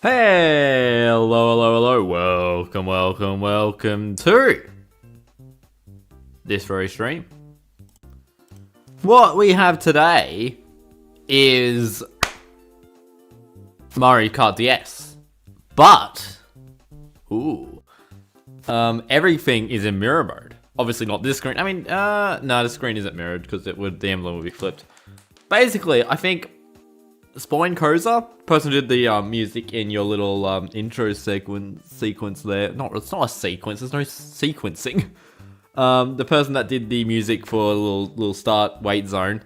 Hey, hello, welcome to this very stream. What we have today is Mario Kart DS, but, everything is in mirror mode. Obviously not this screen, no, the screen isn't mirrored because the emblem will be flipped. Basically, I think Spawn Koza, person who did the music in your little intro sequence there. It's not a sequence. There's no sequencing. The person that did the music for a little start wait zone.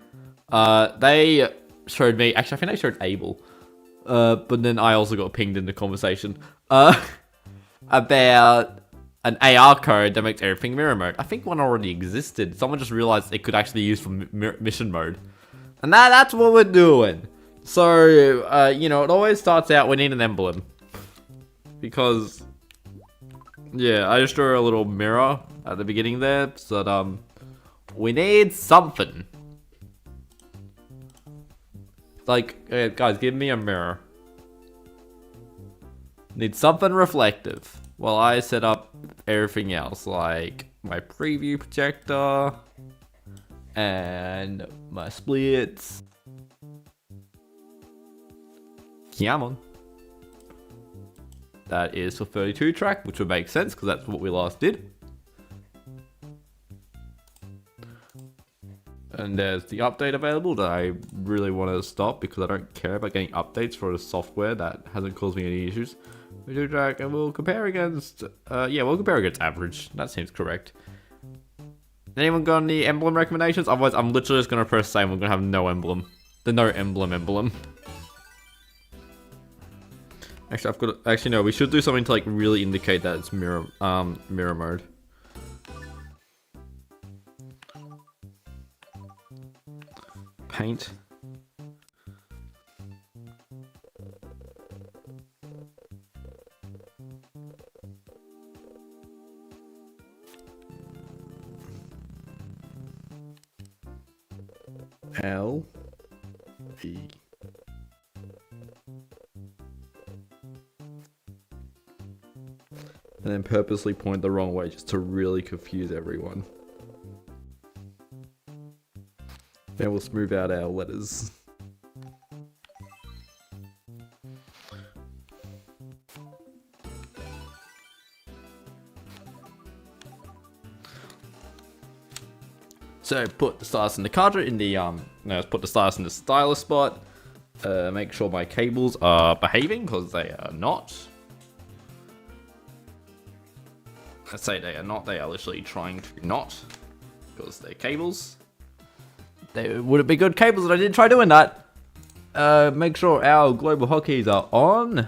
They showed me. Actually, I think they showed Abel. But then I also got pinged in the conversation. About an AR code that makes everything mirror mode. I think one already existed. Someone just realized it could actually be used for mission mode, and that's what we're doing. So, it always starts out, we need an emblem. Because, yeah, I just drew a little mirror at the beginning there, so that, we need something. Like, guys, give me a mirror. Need something reflective. While I set up everything else, like my preview projector, and my splits. Come on. That is for 32 track, which would make sense because that's what we last did. And there's the update available that I really want to stop because I don't care about getting updates for a software that hasn't caused me any issues. 32 track, and we'll compare against, we'll compare against average. That seems correct. Anyone got any emblem recommendations? Otherwise, I'm literally just going to press same. We're going to have no emblem. The no emblem. Actually, no, we should do something to like really indicate that it's mirror mode. Paint. L E. And then purposely point the wrong way just to really confuse everyone. Then we'll smooth out our letters. So put the stylus in the cartridge in the let's put the stylus in the stylus spot. Make sure my cables are behaving because they are not. I say they are not, they are literally trying to not, because they're cables. They wouldn't be good cables if I didn't try doing that. Make sure our global hotkeys are on.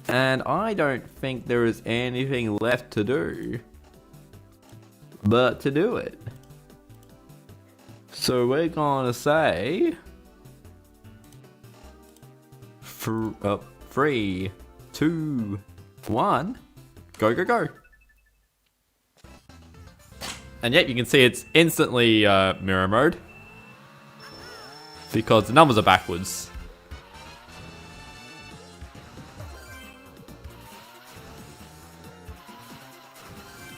And I don't think there is anything left to do but to do it. So we're gonna say 3, 2, 1. Go. And yet you can see it's instantly mirror mode because the numbers are backwards.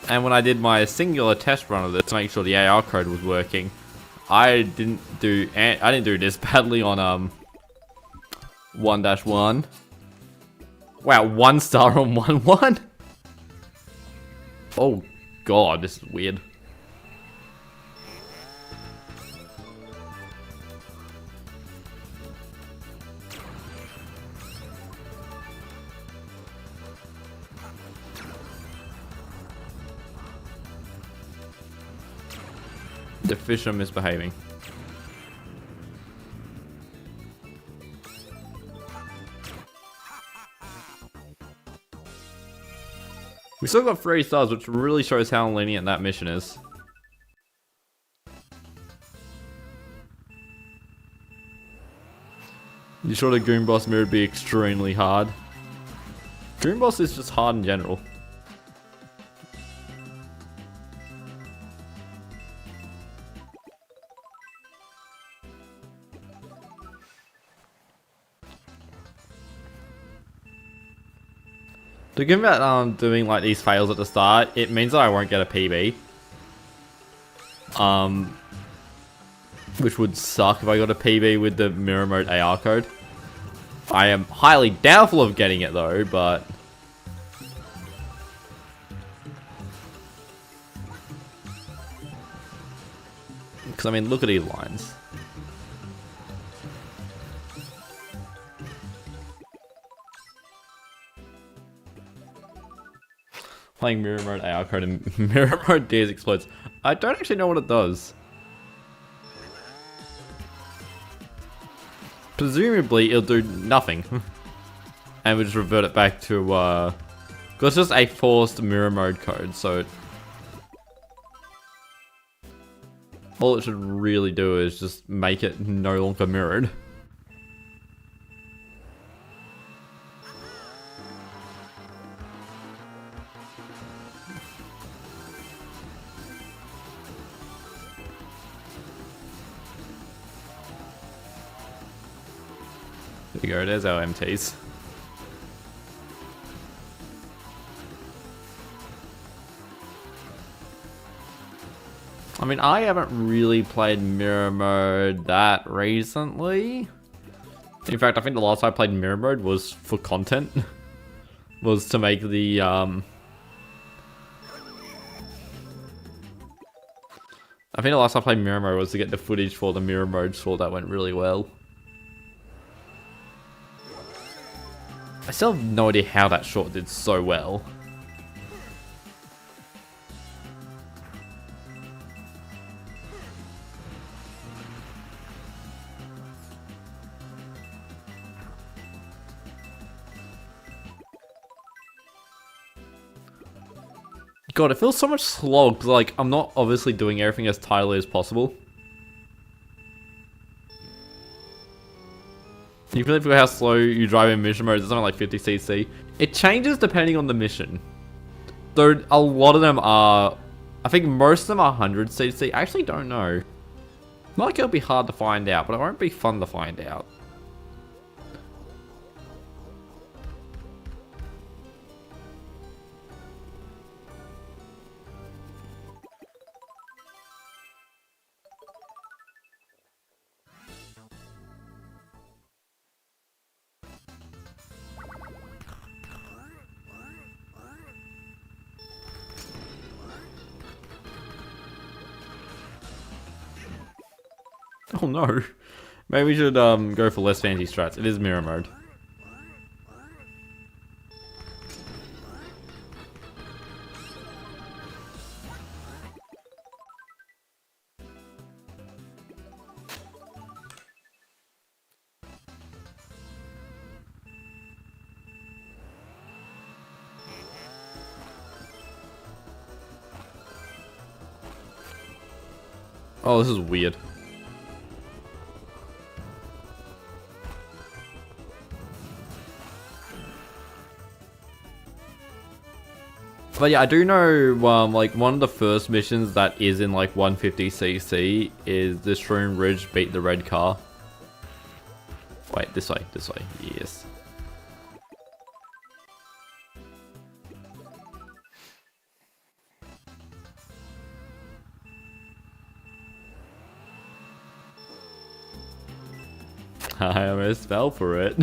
And when I did my singular test run of this to make sure the AR code was working, I didn't do this badly on 1-1. Wow, 1 star on 1-1. Oh god, this is weird. The fish are misbehaving. We still got 3 stars, which really shows how lenient that mission is. You sure the Goon Boss mirror would be extremely hard? Goon Boss is just hard in general. So given that doing like these fails at the start, it means that I won't get a PB. Which would suck if I got a PB with the mirror mode AR code. I am highly doubtful of getting it though, but because I mean, look at these lines. Playing mirror mode AR code and mirror mode DS explodes. I don't actually know what it does. Presumably it'll do nothing. And we'll just revert it back to because it's just a forced mirror mode code, so all it should really do is just make it no longer mirrored. There we go, there's our MTs. I mean, I haven't really played mirror mode that recently. In fact, I think the last time I played mirror mode was for content. Was to make the, I think the last time I played mirror mode was to get the footage for the mirror mode, so that went really well. I still have no idea how that short did so well. God, it feels so much slower because, like, I'm not obviously doing everything as tightly as possible. You really forget how slow you drive in mission mode. It's something like 50cc. It changes depending on the mission. Though a lot of them are, I think most of them are 100cc. I actually don't know. Not like it'll be hard to find out, but it won't be fun to find out. Oh no. Maybe we should go for less fancy strats. It is mirror mode. Oh, this is weird. But yeah, I do know, like, one of the first missions that is in, like, 150cc is this Shroom Ridge beat the red car. Wait, this way, yes. I almost fell for it.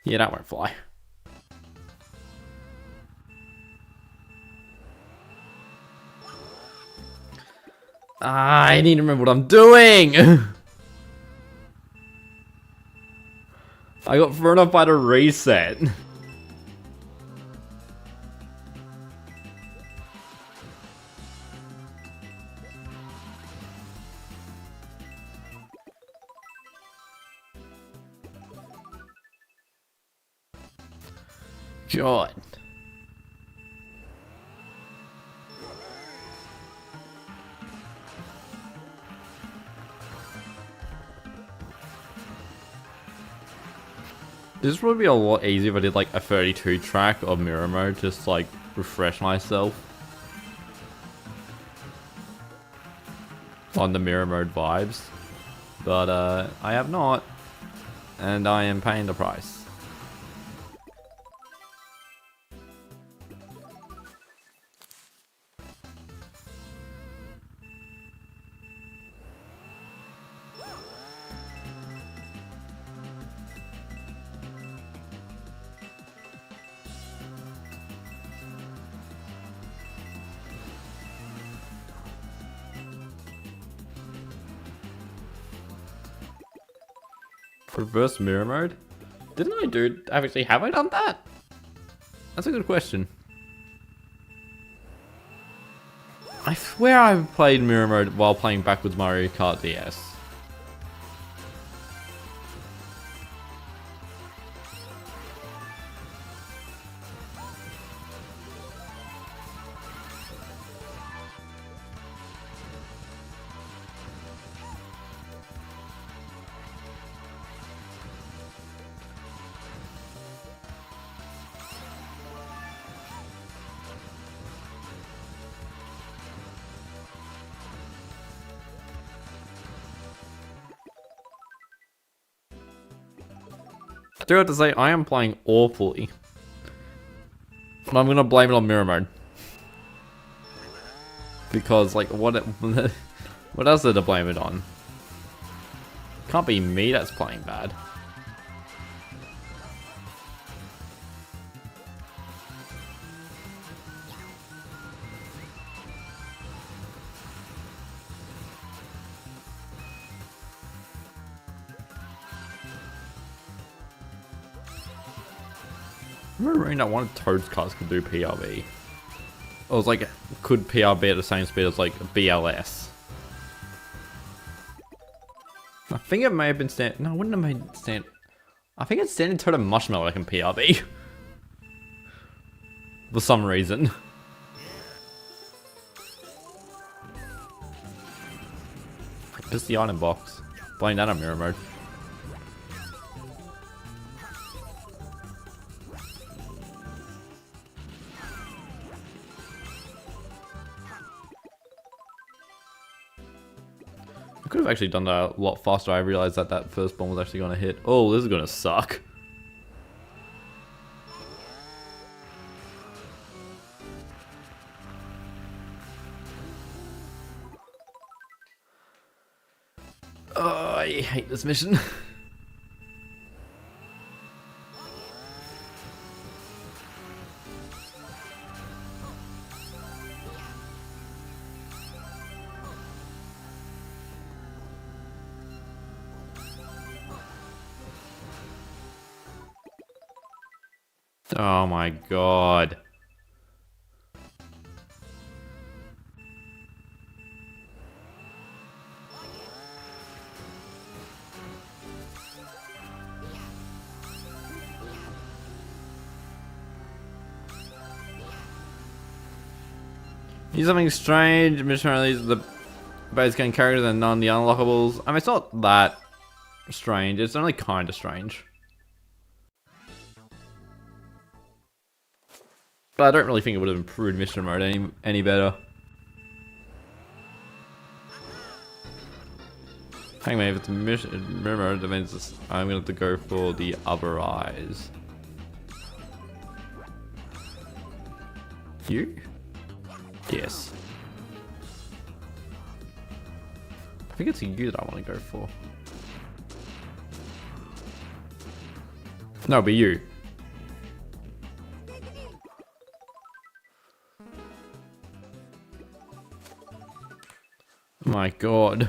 Yeah, that won't fly. I need to remember what I'm doing! I got thrown off by the reset. God. This would be a lot easier if I did like a 32 track of mirror mode, just like refresh myself on the mirror mode vibes. but I have not, and I am paying the price. Reverse mirror mode? Didn't I do actually have I done that? That's a good question. I swear I played mirror mode while playing backwards Mario Kart DS. I do have to say, I am playing awfully. But I'm gonna blame it on mirror mode. Because, like, what else is to blame it on? Can't be me that's playing bad. I remember reading that one of Toad's cars could do PRB. It was like, could PRB at the same speed as like BLS. I think it may have been stand. No, it wouldn't have made stand. I think it's standing Toad and Marshmallow like in PRB. For some reason. Just the item box. Playing that on mirror mode. I could have actually done that a lot faster. I realized that that first bomb was actually going to hit. Oh, this is going to suck. Oh, I hate this mission. Oh my god. Here's something strange. Mission release the base game characters and none the unlockables. I mean, it's not that strange. It's only kind of strange. But I don't really think it would have improved mission mode any better. Hang on, if it's mission mode, that means I'm going to have to go for the other eyes. You? Yes. I think it's you that I want to go for. No, but you. My god.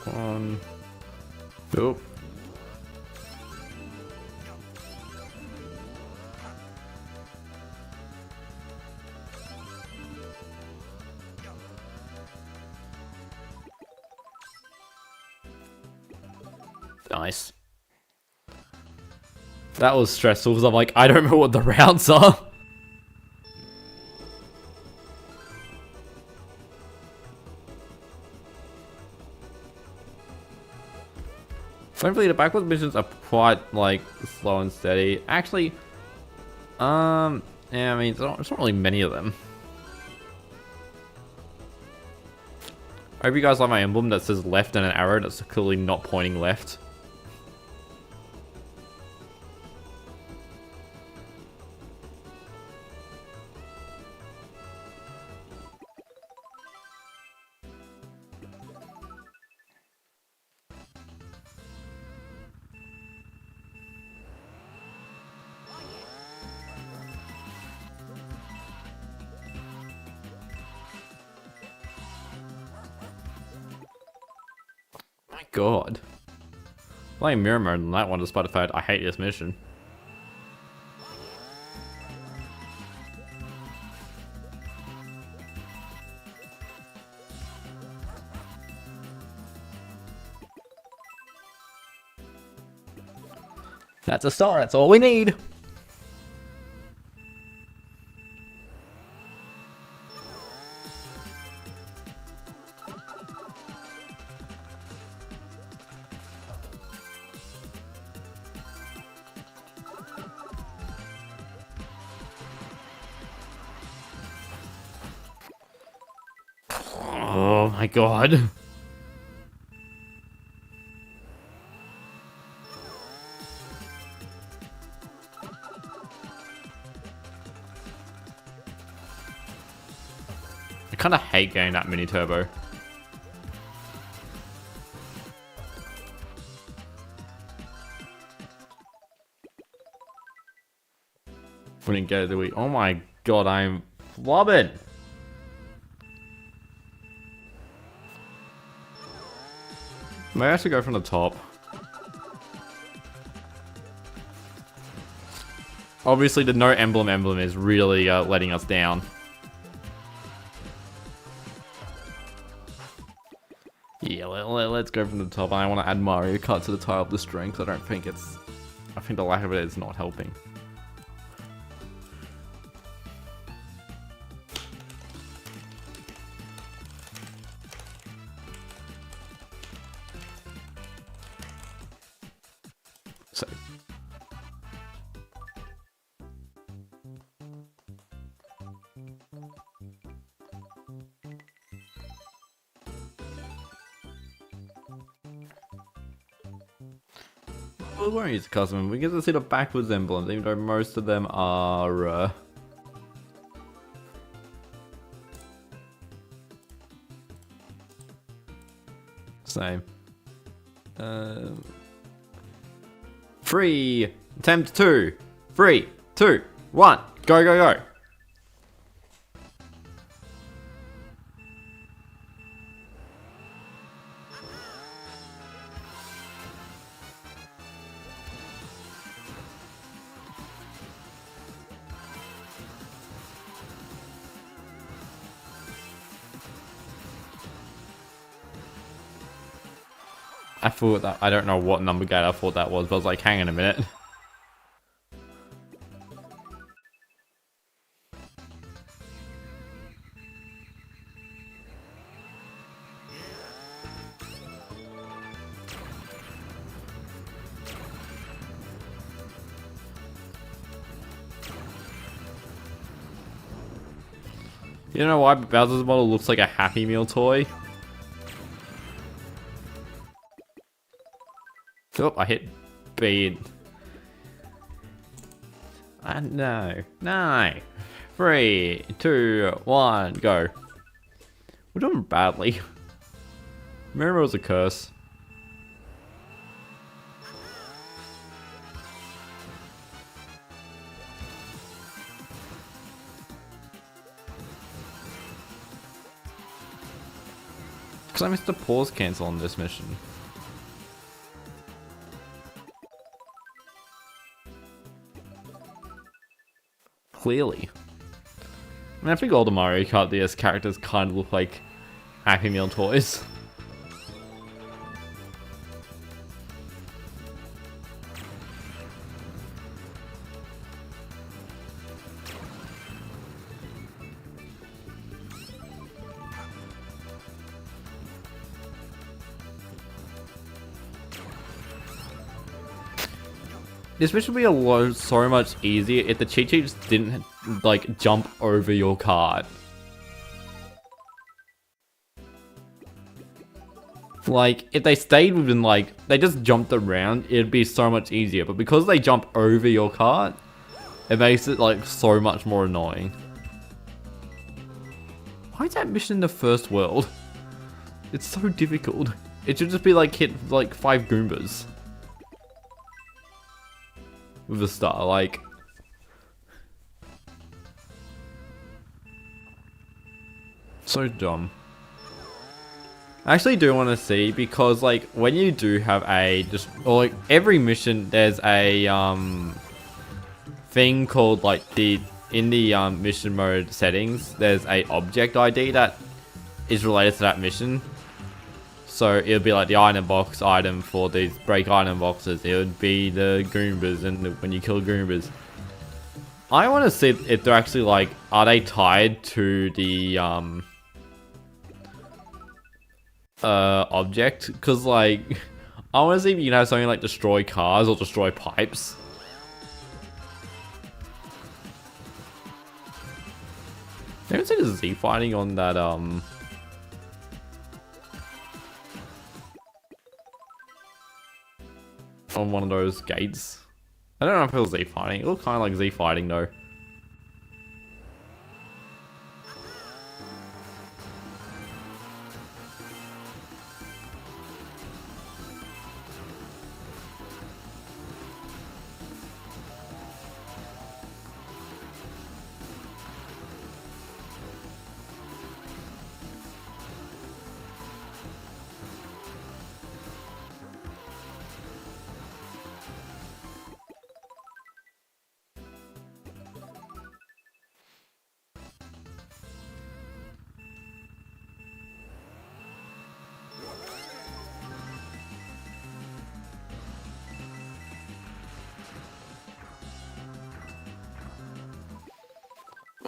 One. Nope. Nice. That was stressful because I'm like, I don't know what the routes are. Thankfully, the backwards missions are quite like slow and steady. Actually, yeah, I mean, it's not really many of them. hope you guys like my emblem that says left and an arrow that's clearly not pointing left. My god. Playing mirror mode on that one despite the fact I hate this mission. That's a star, that's all we need! Oh my god. I kinda hate getting that mini turbo. We didn't get it, did we? Oh my god, I'm flubbing! Maybe I should go from the top. Obviously, the no emblem is really letting us down. Yeah, let's go from the top. I want to add Mario Kart to the title of the stream because I don't think it's... I think the lack of it is not helping. So... we won't use the custom. We get to see the backwards emblems, even though most of them are same. 3, attempt 2, 3, 2, 1, go, go, go. I thought that, I don't know what number gate I thought that was, but I was like, hang on a minute. You know why Bowser's model looks like a Happy Meal toy? Oh, I hit B. No. 3, 2, 1, go. We're doing badly. Mirror was a curse. Because I missed the pause cancel on this mission. Clearly. I mean, I think all the Mario Kart DS characters kind of look like Happy Meal toys. This mission would be so much easier if the cheat sheet just didn't, like, jump over your card. Like, if they stayed within, like, they just jumped around, it'd be so much easier. But because they jump over your cart, it makes it, like, so much more annoying. Why is that mission in the first world? It's so difficult. It should just be, like, hit, like, 5 Goombas. With a star, like... So dumb. I actually do want to see, because like when you do have a or like every mission, there's a thing called like in the mission mode settings, there's a object ID that is related to that mission. So it'll be like the item box item for these break item boxes. It would be the Goombas, and when you kill Goombas, I want to see if they're actually like, are they tied to the object? Because like I want to see if you can have something like destroy cars or destroy pipes. I haven't seen a Z fighting on that on one of those gates. I don't know if it was Z fighting. It looked kind of like Z fighting though.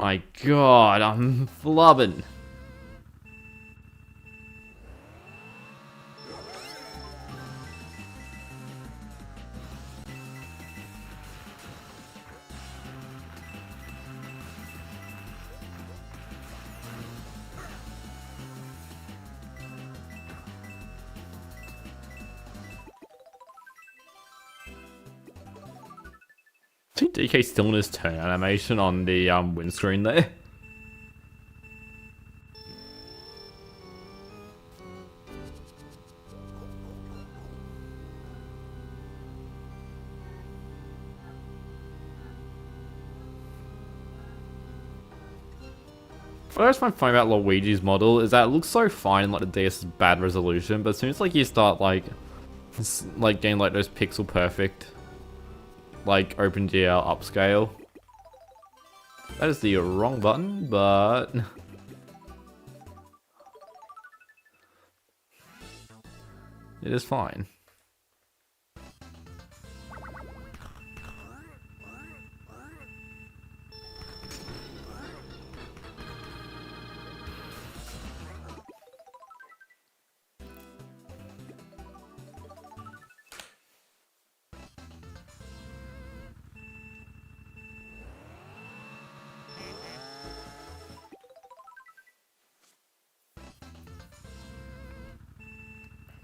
My god, I'm flubbing. I think DK's still in his turn animation on the windscreen there. What I just find funny about Luigi's model is that it looks so fine in like the DS's bad resolution, but as soon as like you start like getting like those pixel perfect like OpenGL upscale. That is the wrong button, but it is fine.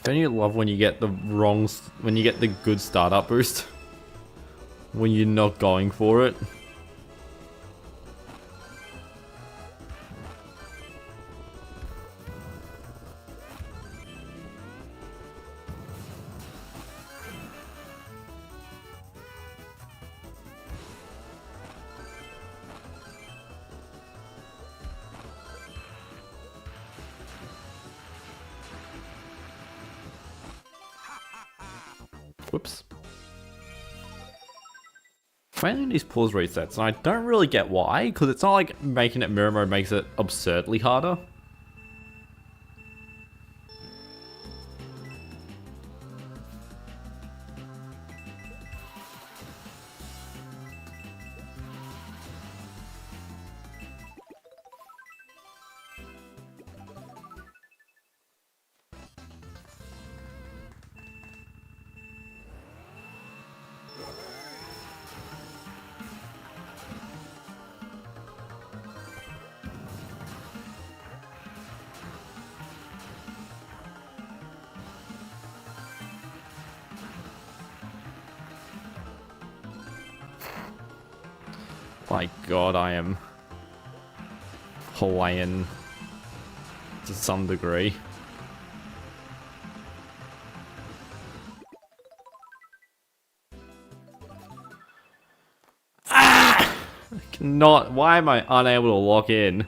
Don't you love when you get the when you get the good startup boost? When you're not going for it? Whoops. Failing these pause resets, and I don't really get why, because it's not like making it mirror mode makes it absurdly harder. My god, I am Hawaiian to some degree. Ah! I cannot. Why am I unable to lock in?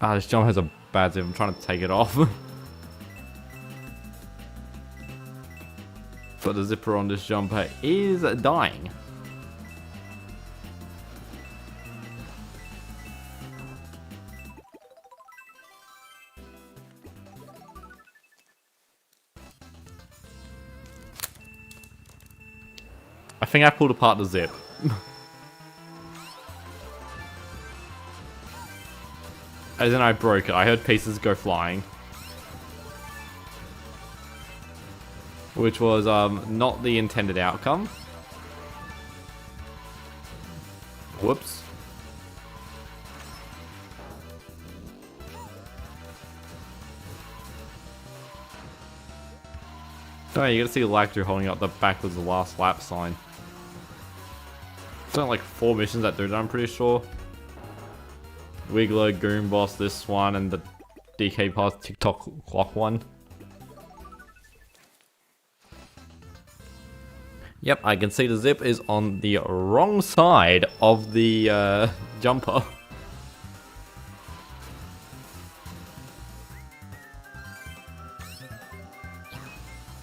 Ah, this jump has a bad zip. I'm trying to take it off. But the zipper on this jumper is dying. I think I pulled apart the zip. As in I broke it. I heard pieces go flying. Which was not the intended outcome. Whoops. Oh, you gotta see Lactor holding up the backwards the last lap sign. It's only like 4 missions that do that, I'm pretty sure. Wiggler, Goon Boss, this one, and the DK Pass TikTok clock one. Yep, I can see the zip is on the wrong side of the jumper.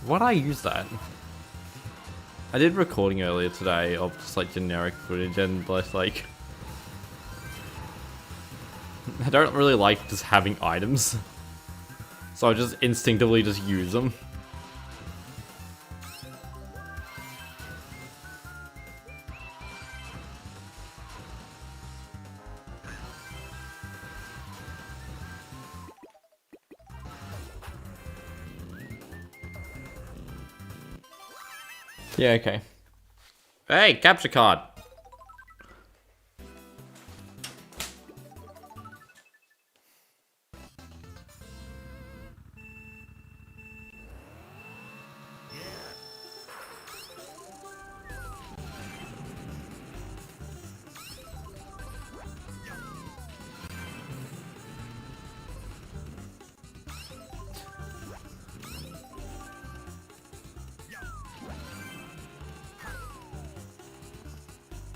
Why'd I use that? I did recording earlier today of just like generic footage and like I don't really like just having items, so I just instinctively just use them. Yeah, okay. Hey, capture card!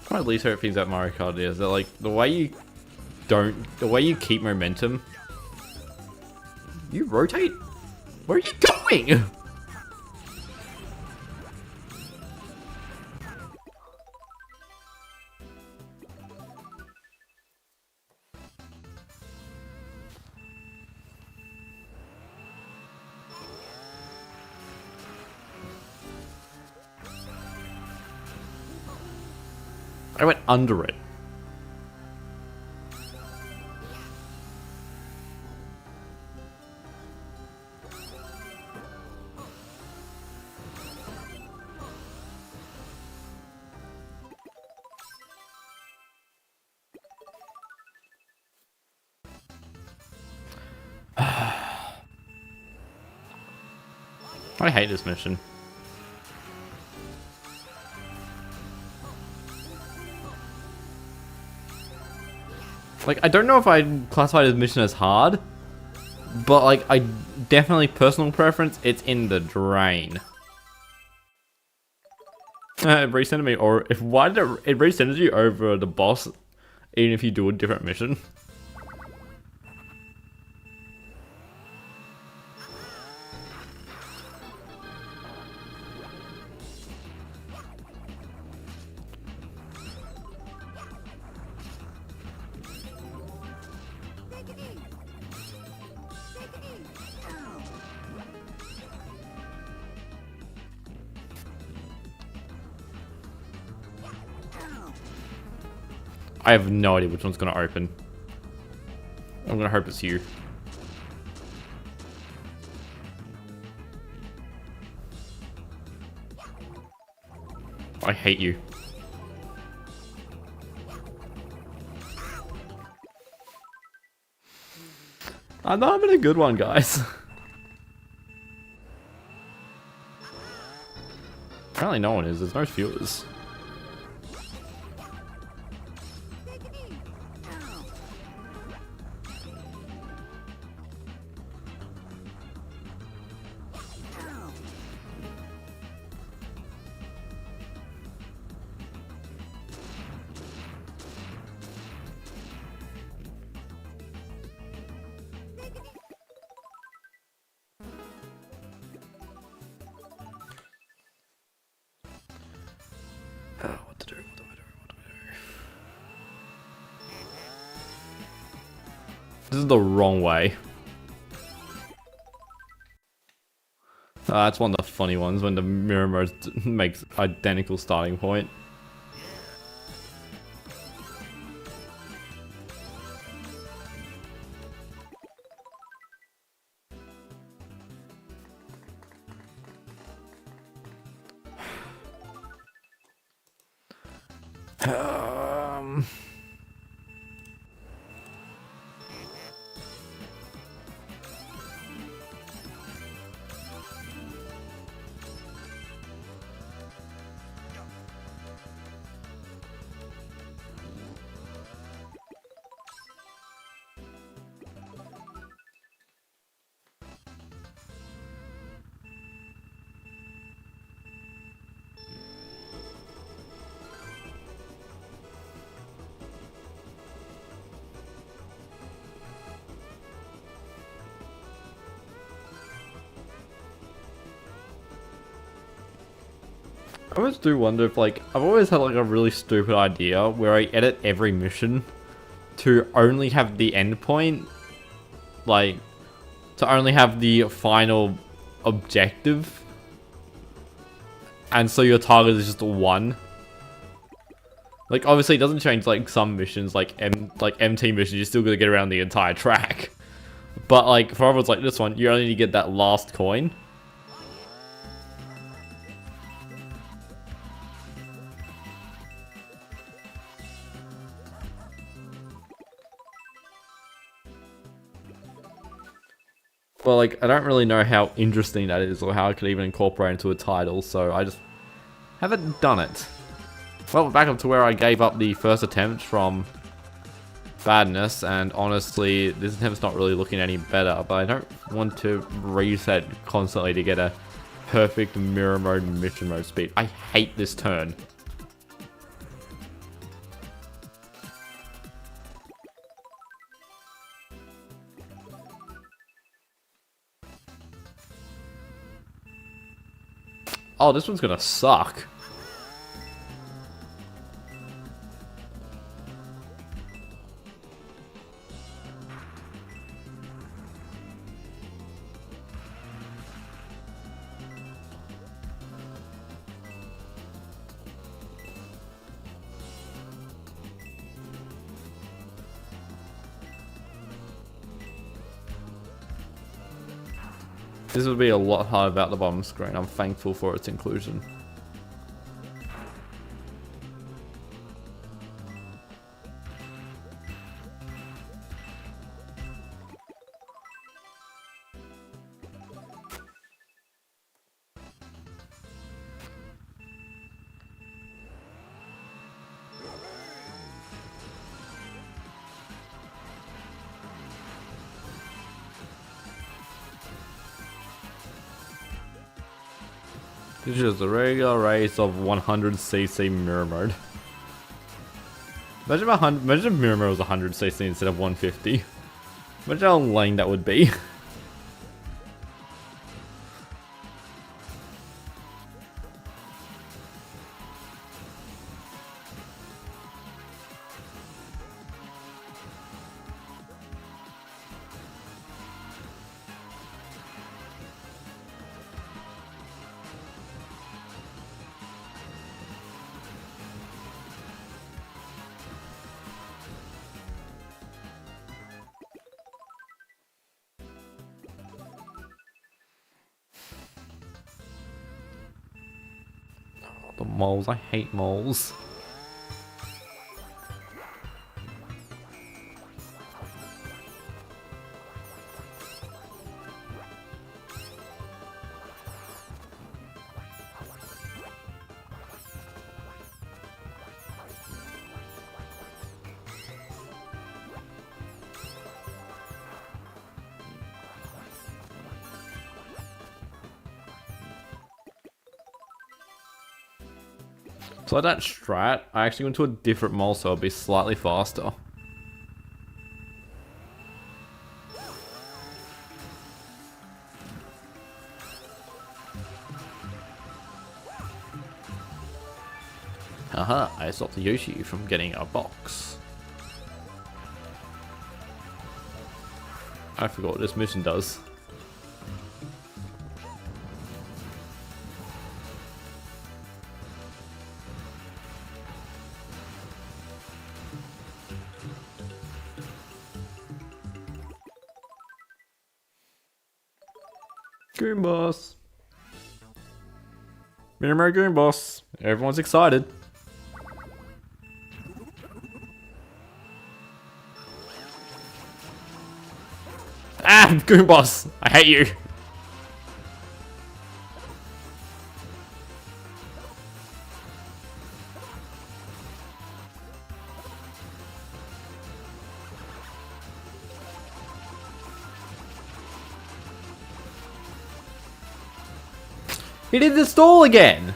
One of my least favorite things about Mario Kart is that like the way you keep momentum, you rotate? Where are you going? I went under it. I hate this mission. Like, I don't know if I'd classify this mission as hard, but like, I definitely, personal preference, it's in the drain. It resended me, or if why did it resended you over the boss, even if you do a different mission? I have no idea which one's gonna open. I'm gonna hope it's you. I hate you. I know I'm in a good one, guys. Apparently no one is. There's no viewers. What to do? What do I do? What do I do? This is the wrong way. That's one of the funny ones when the mirror mode makes identical starting point. I always do wonder if, like, I've always had like a really stupid idea where I edit every mission to only have the end point, like, to only have the final objective, and so your target is just one. Like, obviously it doesn't change like some missions, like MT missions, you're still gonna get around the entire track. But like for others like this one, you only need to get that last coin. Well, like, I don't really know how interesting that is or how I could even incorporate into a title, so I just haven't done it. Well, back up to where I gave up the first attempt from badness, and honestly, this attempt's not really looking any better, but I don't want to reset constantly to get a perfect mirror mode mission mode speed. I hate this turn. Oh, this one's gonna suck. This would be a lot harder about the bottom screen. I'm thankful for its inclusion. This is a regular race of 100cc mirror mode. Imagine if mirror mode was 100cc instead of 150. Imagine how lame that would be. The moles, I hate moles. So that strat, I actually went to a different mole so it'll be slightly faster. Haha, I stopped Yoshi from getting a box. I forgot what this mission does. Goon Boss. Mirror Goon Boss. Everyone's excited. Ah, Goon Boss. I hate you. He did the stall again!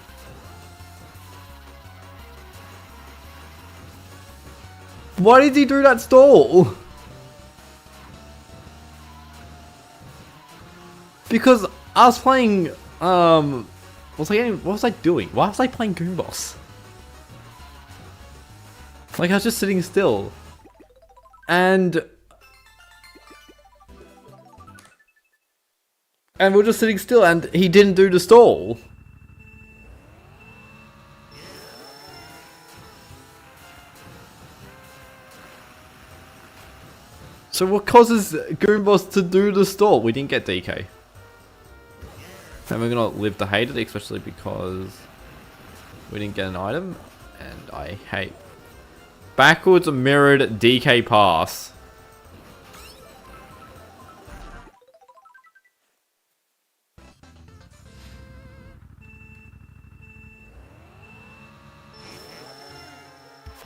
Why did he do that stall? Because I was playing, what was I doing? Why was I playing Goon Boss? Like, I was just sitting still. And we're just sitting still and he didn't do the stall. So what causes Goon Boss to do the stall? We didn't get DK. And we're gonna live to hate it, especially because we didn't get an item. And I hate backwards mirrored DK pass.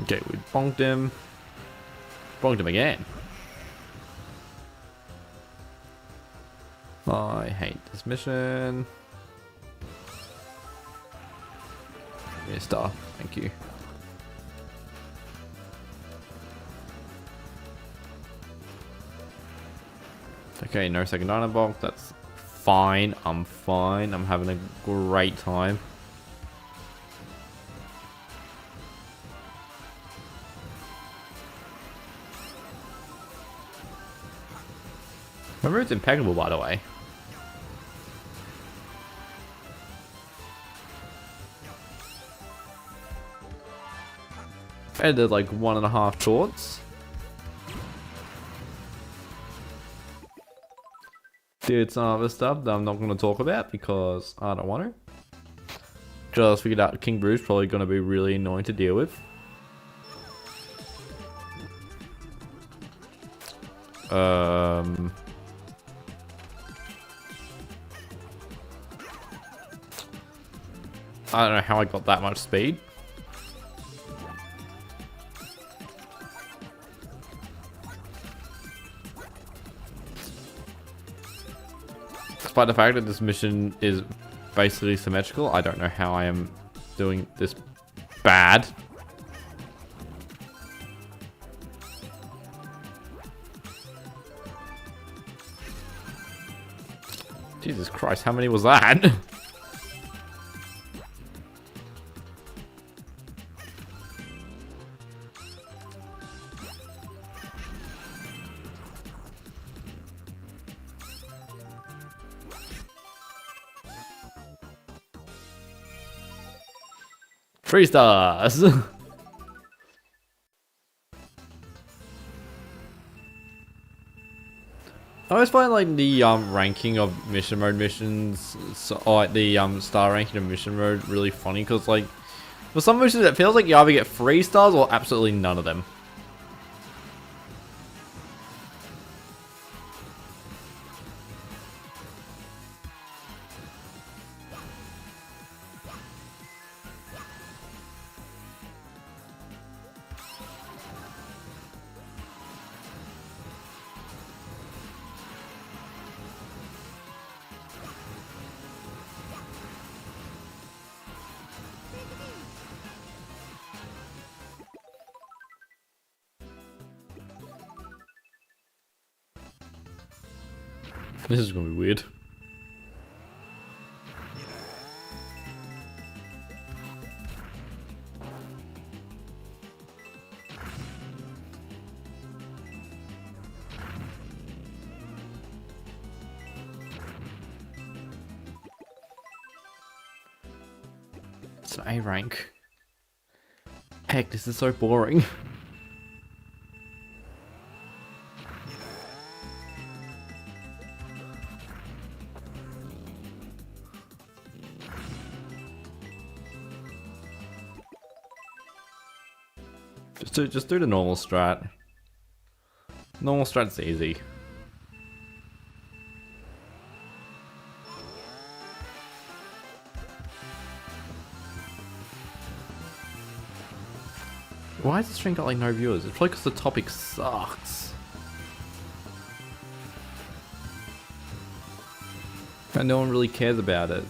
Okay, we bonked him. Bonked him again. I hate this mission. Give me a star, thank you. Okay, no second item box, that's fine. I'm fine. I'm having a great time. My route's impeccable, by the way. I did like 1.5 shorts. Did some other stuff that I'm not going to talk about because I don't want to. Just figured out King Bruce probably going to be really annoying to deal with. I don't know how I got that much speed. Despite the fact that this mission is basically symmetrical, I don't know how I am doing this bad. Jesus Christ, how many was that? Three stars. I always find like the ranking of mission mode missions, or like the star ranking of mission mode really funny, because like for some missions it feels like you either get 3 stars or absolutely none of them. This is gonna be weird. It's an A rank. Heck, this is so boring. Just do the normal strat. Normal strat's easy. Why has the stream got like no viewers? It's probably because the topic sucks. And no one really cares about it.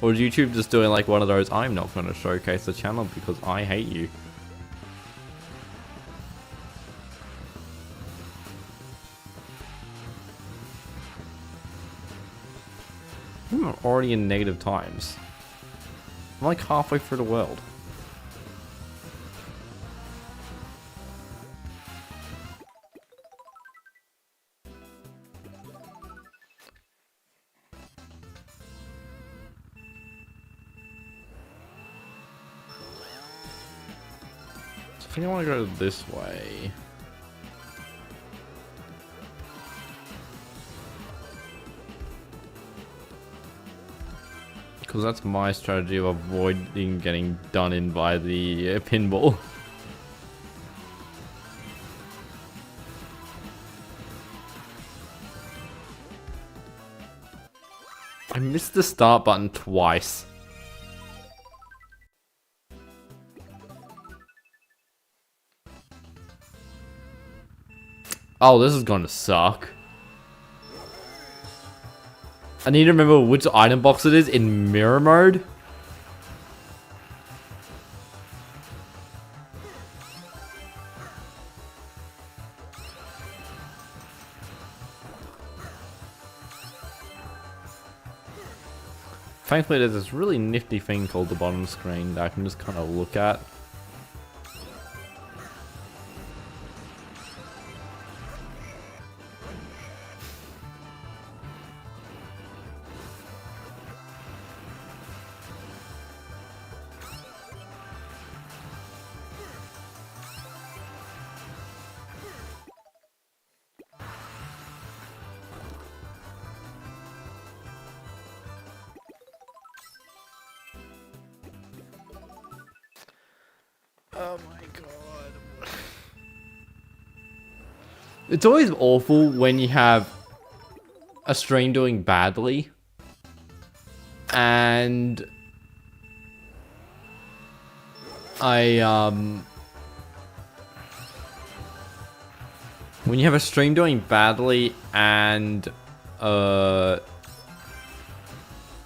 Or is YouTube just doing like one of those, I'm not going to showcase the channel because I hate you. I'm already in negative times. I'm like halfway through the world. I think I want to go this way. Because that's my strategy of avoiding getting done in by the pinball. I missed the start button twice. Oh, this is gonna suck. I need to remember which item box it is in mirror mode. Thankfully, there's this really nifty thing called the bottom screen that I can just kind of look at. Oh my god. It's always awful when you have a stream doing badly and when you have a stream doing badly and the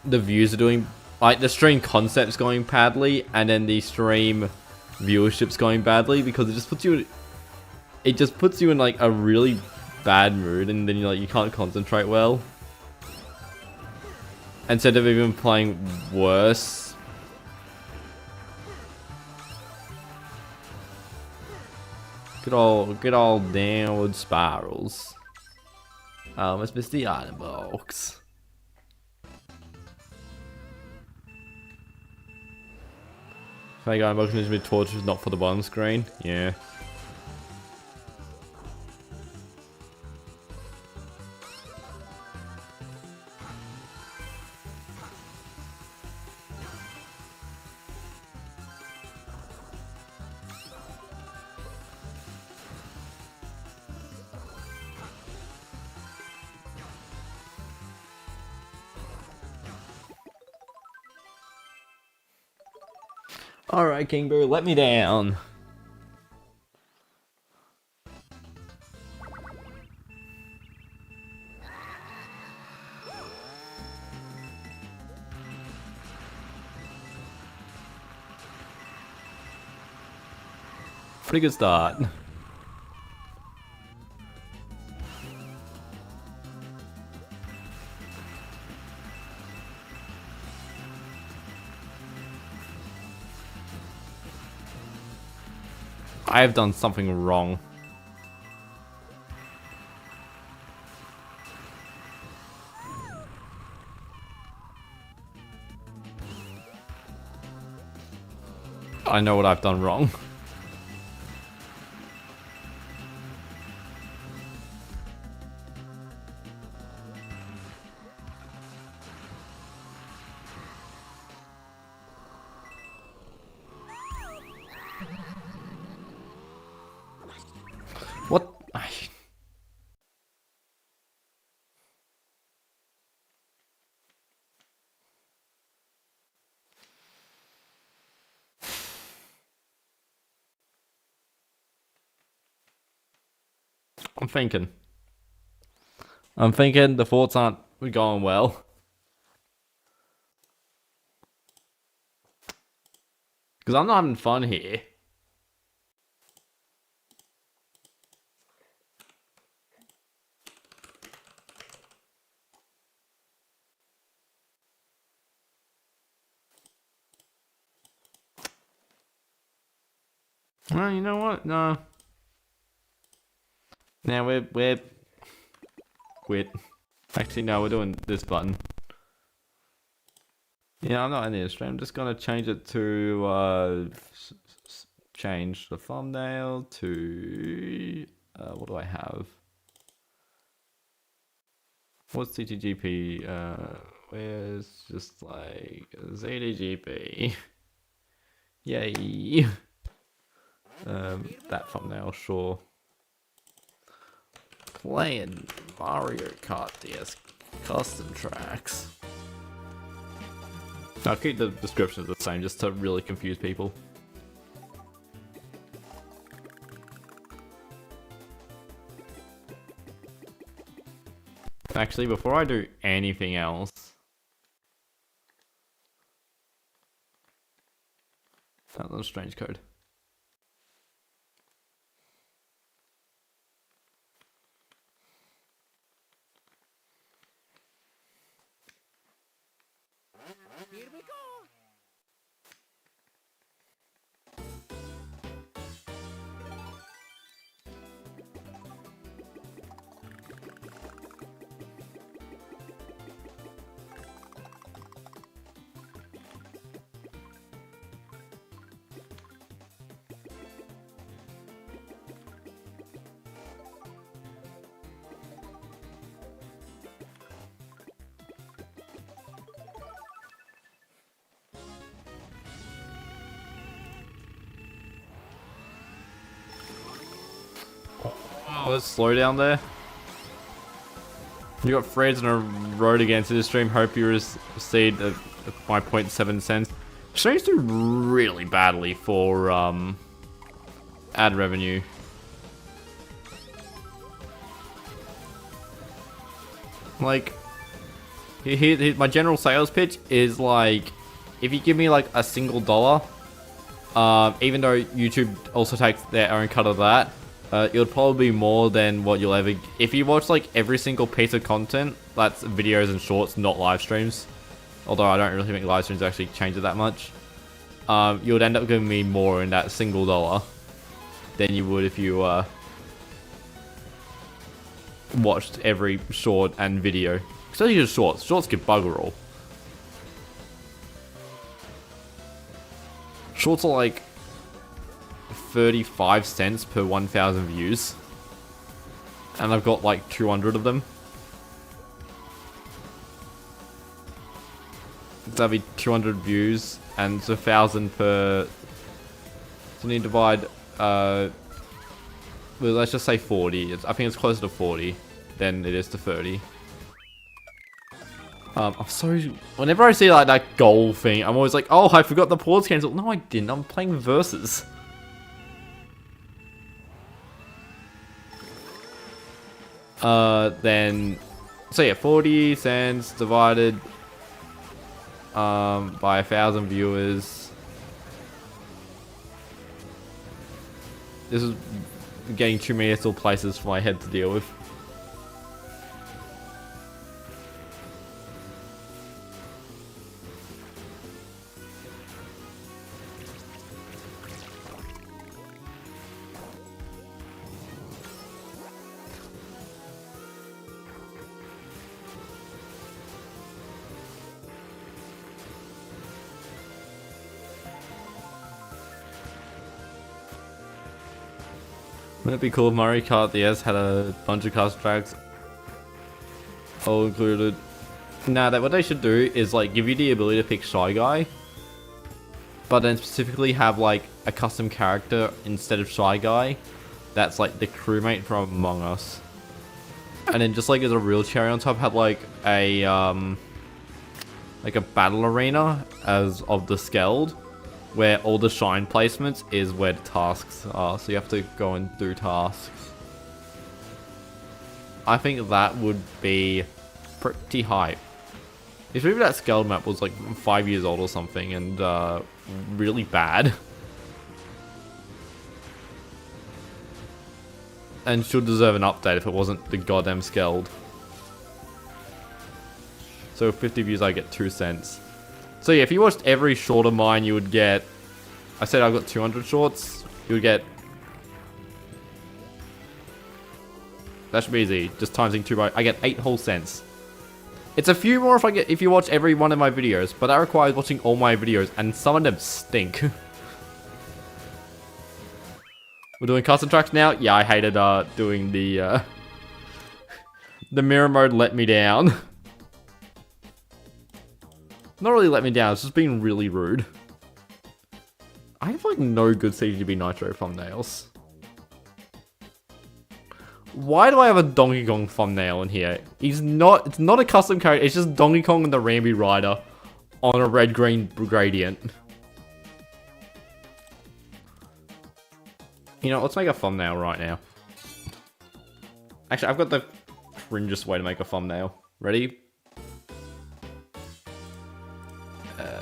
views are doing, like, the stream concept's going badly and then the stream viewership's going badly, because it just puts you in like a really bad mood, and then you can't concentrate well. Instead of even playing worse. Good old downward spirals. Let's miss the item box. Hey guy, welcome to mid torches, not for the bottom screen. Yeah. Alright, King Boo, let me down. Pretty good start. I have done something wrong. I know what I've done wrong. What? I'm thinking the thoughts aren't going well. Because I'm not having fun here. Well, you know what? No. Now we're quit. Actually, no, we're doing this button. Yeah, I'm not in the stream. I'm just gonna change it to change the thumbnail to what do I have? What's CTGP? Where's just like ZDGP? Yay! That thumbnail, sure. Playing Mario Kart DS custom tracks. I'll keep the descriptions the same just to really confuse people. Actually, before I do anything else, that was a strange code. Here we go. Oh, let's slow down there. You got Freds in a road against this stream. Hope you received my 0.7 cents. Streams do really badly for ad revenue. Like, my general sales pitch is like, if you give me like a single dollar, even though YouTube also takes their own cut of that, it would probably be more than what you'll ever... If you watch like every single piece of content, that's videos and shorts, not live streams. Although I don't really think live streams actually change it that much. You would end up giving me more in that single dollar than you would if you watched every short and video. Especially just shorts. Shorts get bugger all. Shorts are like 35 cents per 1,000 views. And I've got like 200 of them. That'd be 200 views and it's 1,000 per... So you need to divide... well, let's just say 40. I think it's closer to 40 than it is to 30. I'm sorry. Whenever I see like that goal thing, I'm always like, oh, I forgot the pause cancel. No, I didn't. I'm playing versus. Then, so yeah, 40 cents divided by 1,000 viewers. This is getting too many little places for my head to deal with. Wouldn't it be cool if Mario Kart DS had a bunch of custom tracks all included? Nah, what they should do is like give you the ability to pick Shy Guy, but then specifically have like a custom character instead of Shy Guy that's like the crewmate from Among Us. And then just like as a real cherry on top, have like a battle arena as of the Skeld, where all the shine placements is where the tasks are, so you have to go and do tasks. I think that would be pretty hype. If maybe that Skeld map was like 5 years old or something and really bad, and should deserve an update if it wasn't the goddamn Skeld. So 50 views, I get 2 cents. So yeah, if you watched every short of mine, you would get... I said I've got 200 shorts. You would get... That should be easy. Just timesing 2 by... I get 8 whole cents. It's a few more if you watch every one of my videos, but that requires watching all my videos, and some of them stink. We're doing custom tracks now? Yeah, I hated doing the... the mirror mode let me down. Not really let me down, it's just being really rude. I have like no good CGB Nitro thumbnails. Why do I have a Donkey Kong thumbnail in here? It's not a custom character, it's just Donkey Kong and the Rambi Rider on a red-green gradient. You know, let's make a thumbnail right now. Actually, I've got the cringest way to make a thumbnail. Ready?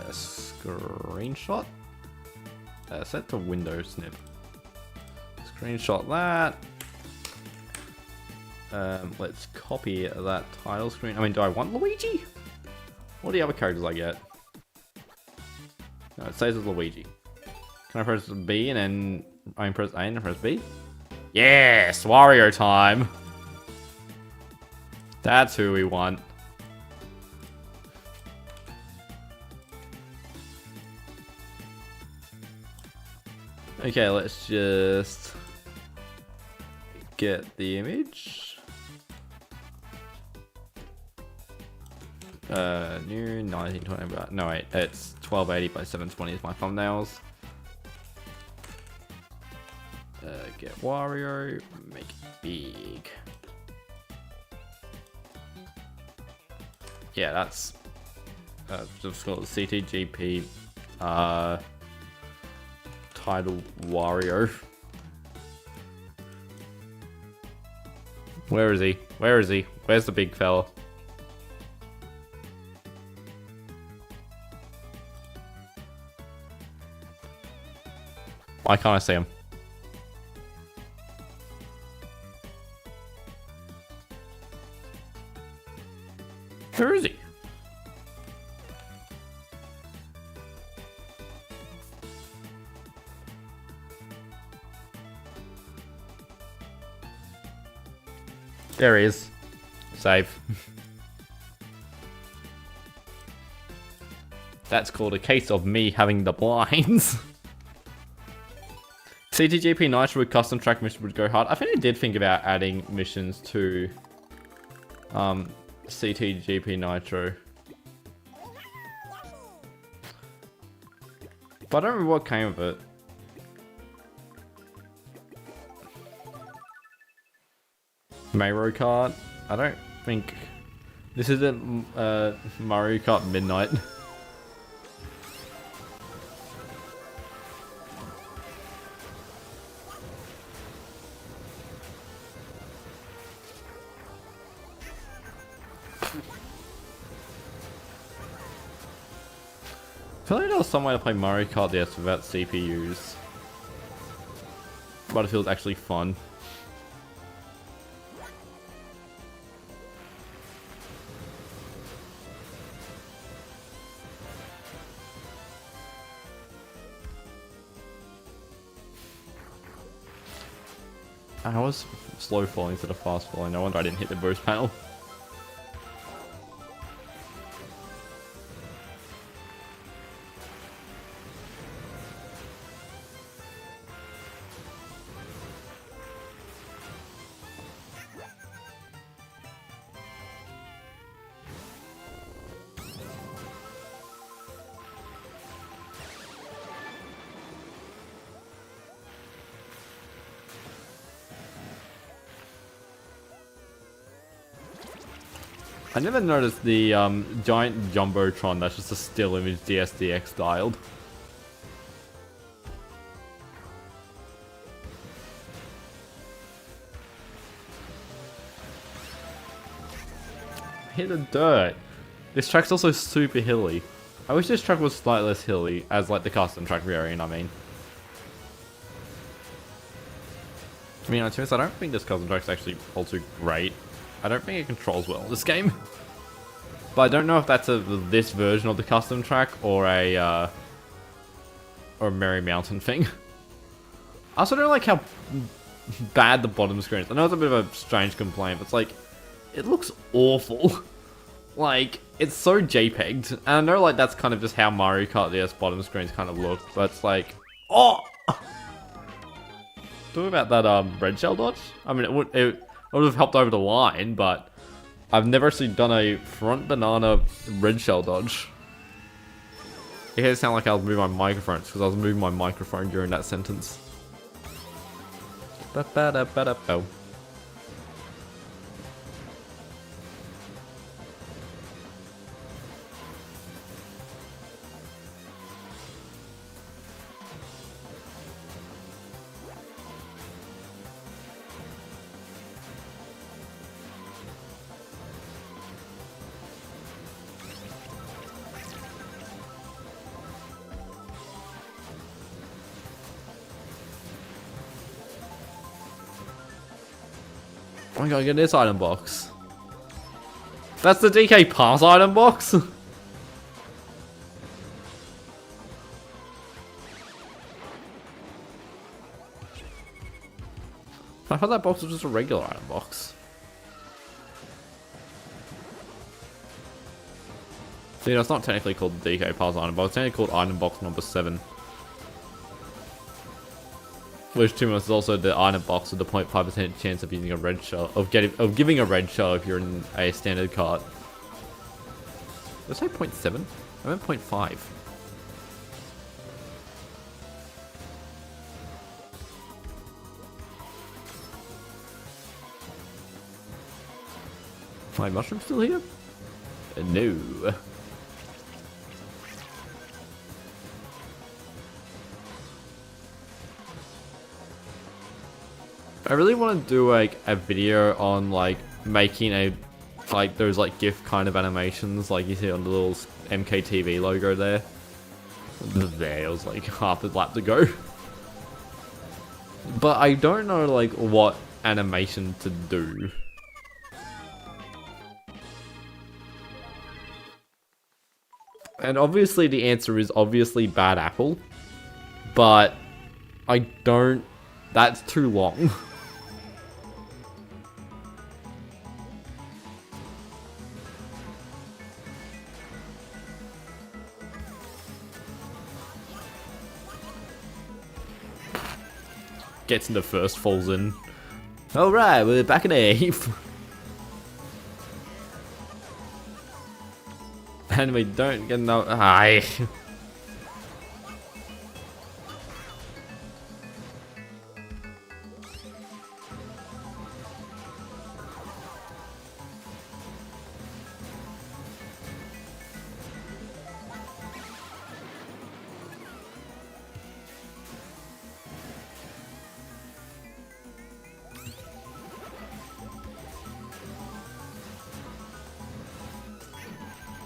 Screenshot? Set to window snip. Screenshot that. Let's copy that title screen. I mean, do I want Luigi? What are the other characters I get? No, it says it's Luigi. Can I press B and then... I mean, press A and press B? Yes! Wario time! That's who we want. Okay, let's just get the image. New 1920. No wait, it's 1280 by 720 is my thumbnails. Get Wario, make it big. Yeah, that's just called CTGP. Title Wario. Where is he? Where is he? Where's the big fella? Why can't I see him? Where is he? There he is. Save. That's called a case of me having the blinds. CTGP Nitro with custom track mission would go hard. I think I did think about adding missions to CTGP Nitro. But I don't remember what came of it. Mario Kart? I don't think... This isn't Mario Kart Midnight. I feel like there was some way to play Mario Kart DS without CPUs. But it feels actually fun. I was slow falling instead of fast falling. No wonder I didn't hit the boost panel. I never noticed the giant Jumbotron that's just a still image DSDX dialed. Hit the dirt. This track's also super hilly. I wish this track was slightly less hilly as like the custom track variant, I mean. I mean, I don't think this custom track's actually all too great. I don't think it controls well this game. But I don't know if that's this version of the custom track or a Merry Mountain thing. I also don't like how bad the bottom screen is. I know it's a bit of a strange complaint, but it's like, it looks awful. Like, it's so JPEG'd. And I know like that's kind of just how Mario Kart DS bottom screens kind of look, but it's like, oh! Talking about that red shell dodge? I mean, it would have helped over the line, but I've never actually done a front banana red shell dodge. It had to sound like I was moving my microphones because I was moving my microphone during that sentence. Ba-ba-da-ba-da-bo. Oh my god, get this item box. That's the DK Pass item box? I thought that box was just a regular item box. See, it's not technically called the DK Pass item box, it's technically called item box number 7. Which to us is also the item box with the 0.5% chance of using a red shell, of giving a red shell if you're in a standard cart. Did I say 0.7? I meant 0.5. My mushroom still here? No. I really want to do like a video on like making those like GIF kind of animations like you see on the little MKTV logo there. There, it was like half a lap to go. But I don't know like what animation to do. And obviously the answer is obviously Bad Apple. But I don't... That's too long. Gets into first, falls in. Alright, we're back in 8th. And we don't get no... Aye.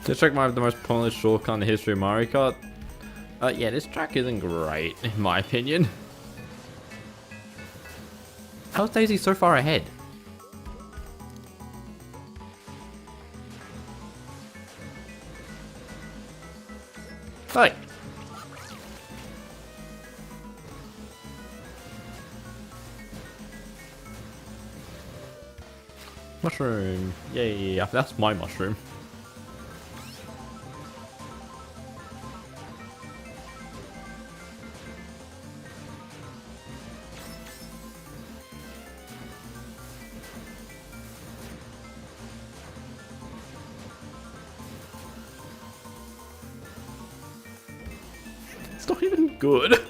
This track might have the most pointless shortcut in the history of Mario Kart. Yeah, this track isn't great, in my opinion. How's Daisy so far ahead? Hey! Mushroom! Yay, that's my mushroom. It's not even good.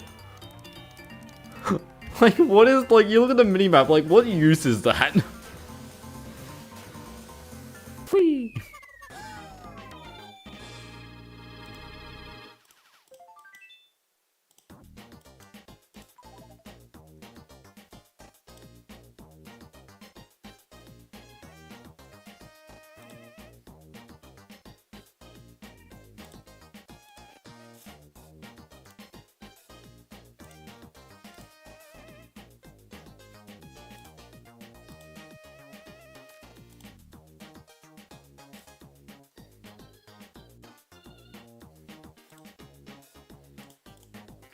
Like, what is, like, you look at the minimap, like, what use is that? Whee!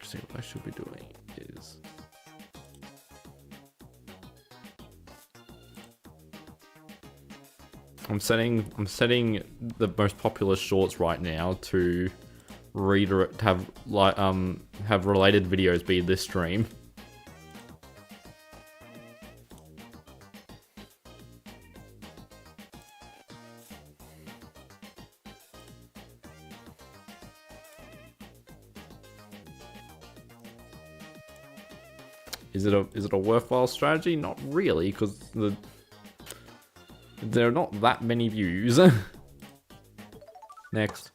See what I should be doing is I'm setting the most popular shorts right now to redirect to have like have related videos be this stream. Is it a worthwhile strategy? Not really, because there are not that many views. Next.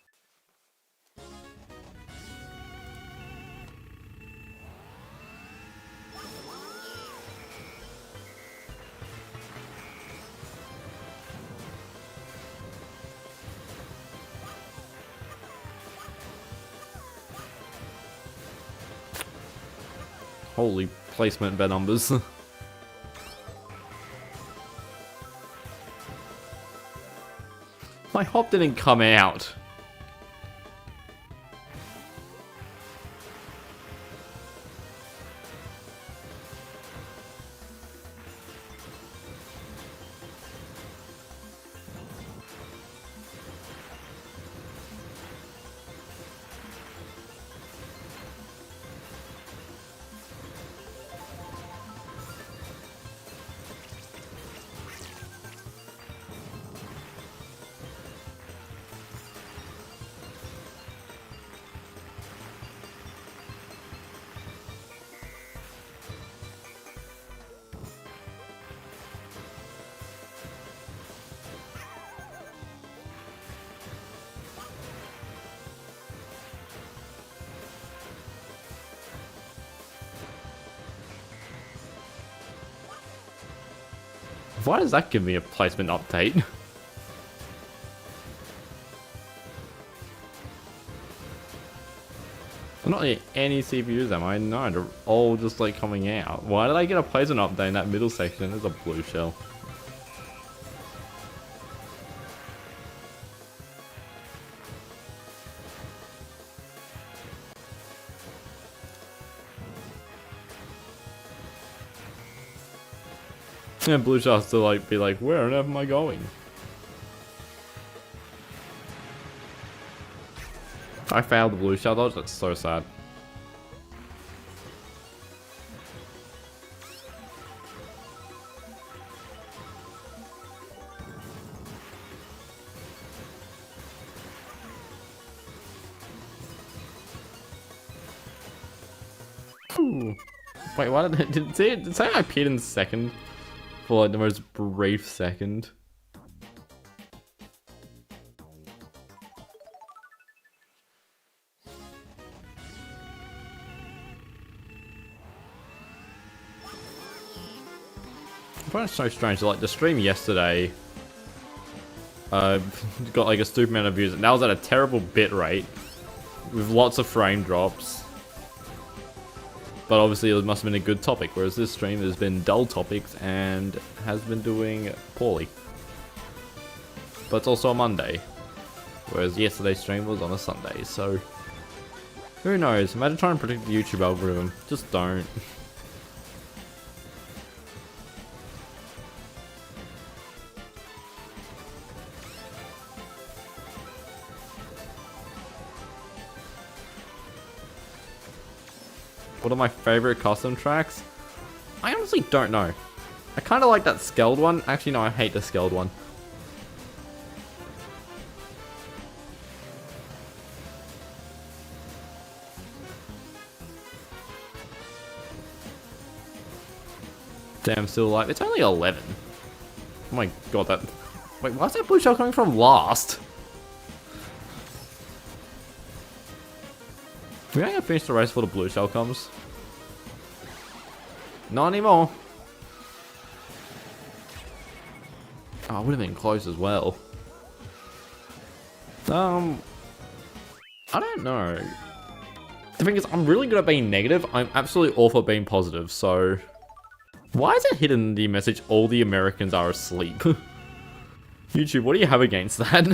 Holy placement bed numbers. My hop didn't come out. Why does that give me a placement update? I'm not getting any CPUs, am I? No, they're all just like coming out. Why did I get a placement update in that middle section? There's a blue shell. And blue shell has to like be like, where on earth am I going? I failed the blue shell dodge, that's so sad. Ooh. Wait, why did it say I peed in second? For like the most brief second. I find it so strange, like the stream yesterday, got like a stupid amount of views, and that was at a terrible bit rate with lots of frame drops. But obviously it must have been a good topic, whereas this stream has been dull topics and has been doing poorly. But it's also a Monday, whereas yesterday's stream was on a Sunday, so who knows? Imagine trying to predict the YouTube algorithm. Just don't. What are my favorite custom tracks? I honestly don't know. I kind of like that scaled one. Actually, no, I hate the scaled one. Damn, still alive. It's only 11. Oh my god, that... Wait, why is that blue shell coming from last? We're gonna finish the race before the blue shell comes. Not anymore. Oh, it would have been close as well. I don't know. The thing is, I'm really good at being negative. I'm absolutely awful at being positive, so... Why is it hidden in the message, all the Americans are asleep? YouTube, what do you have against that?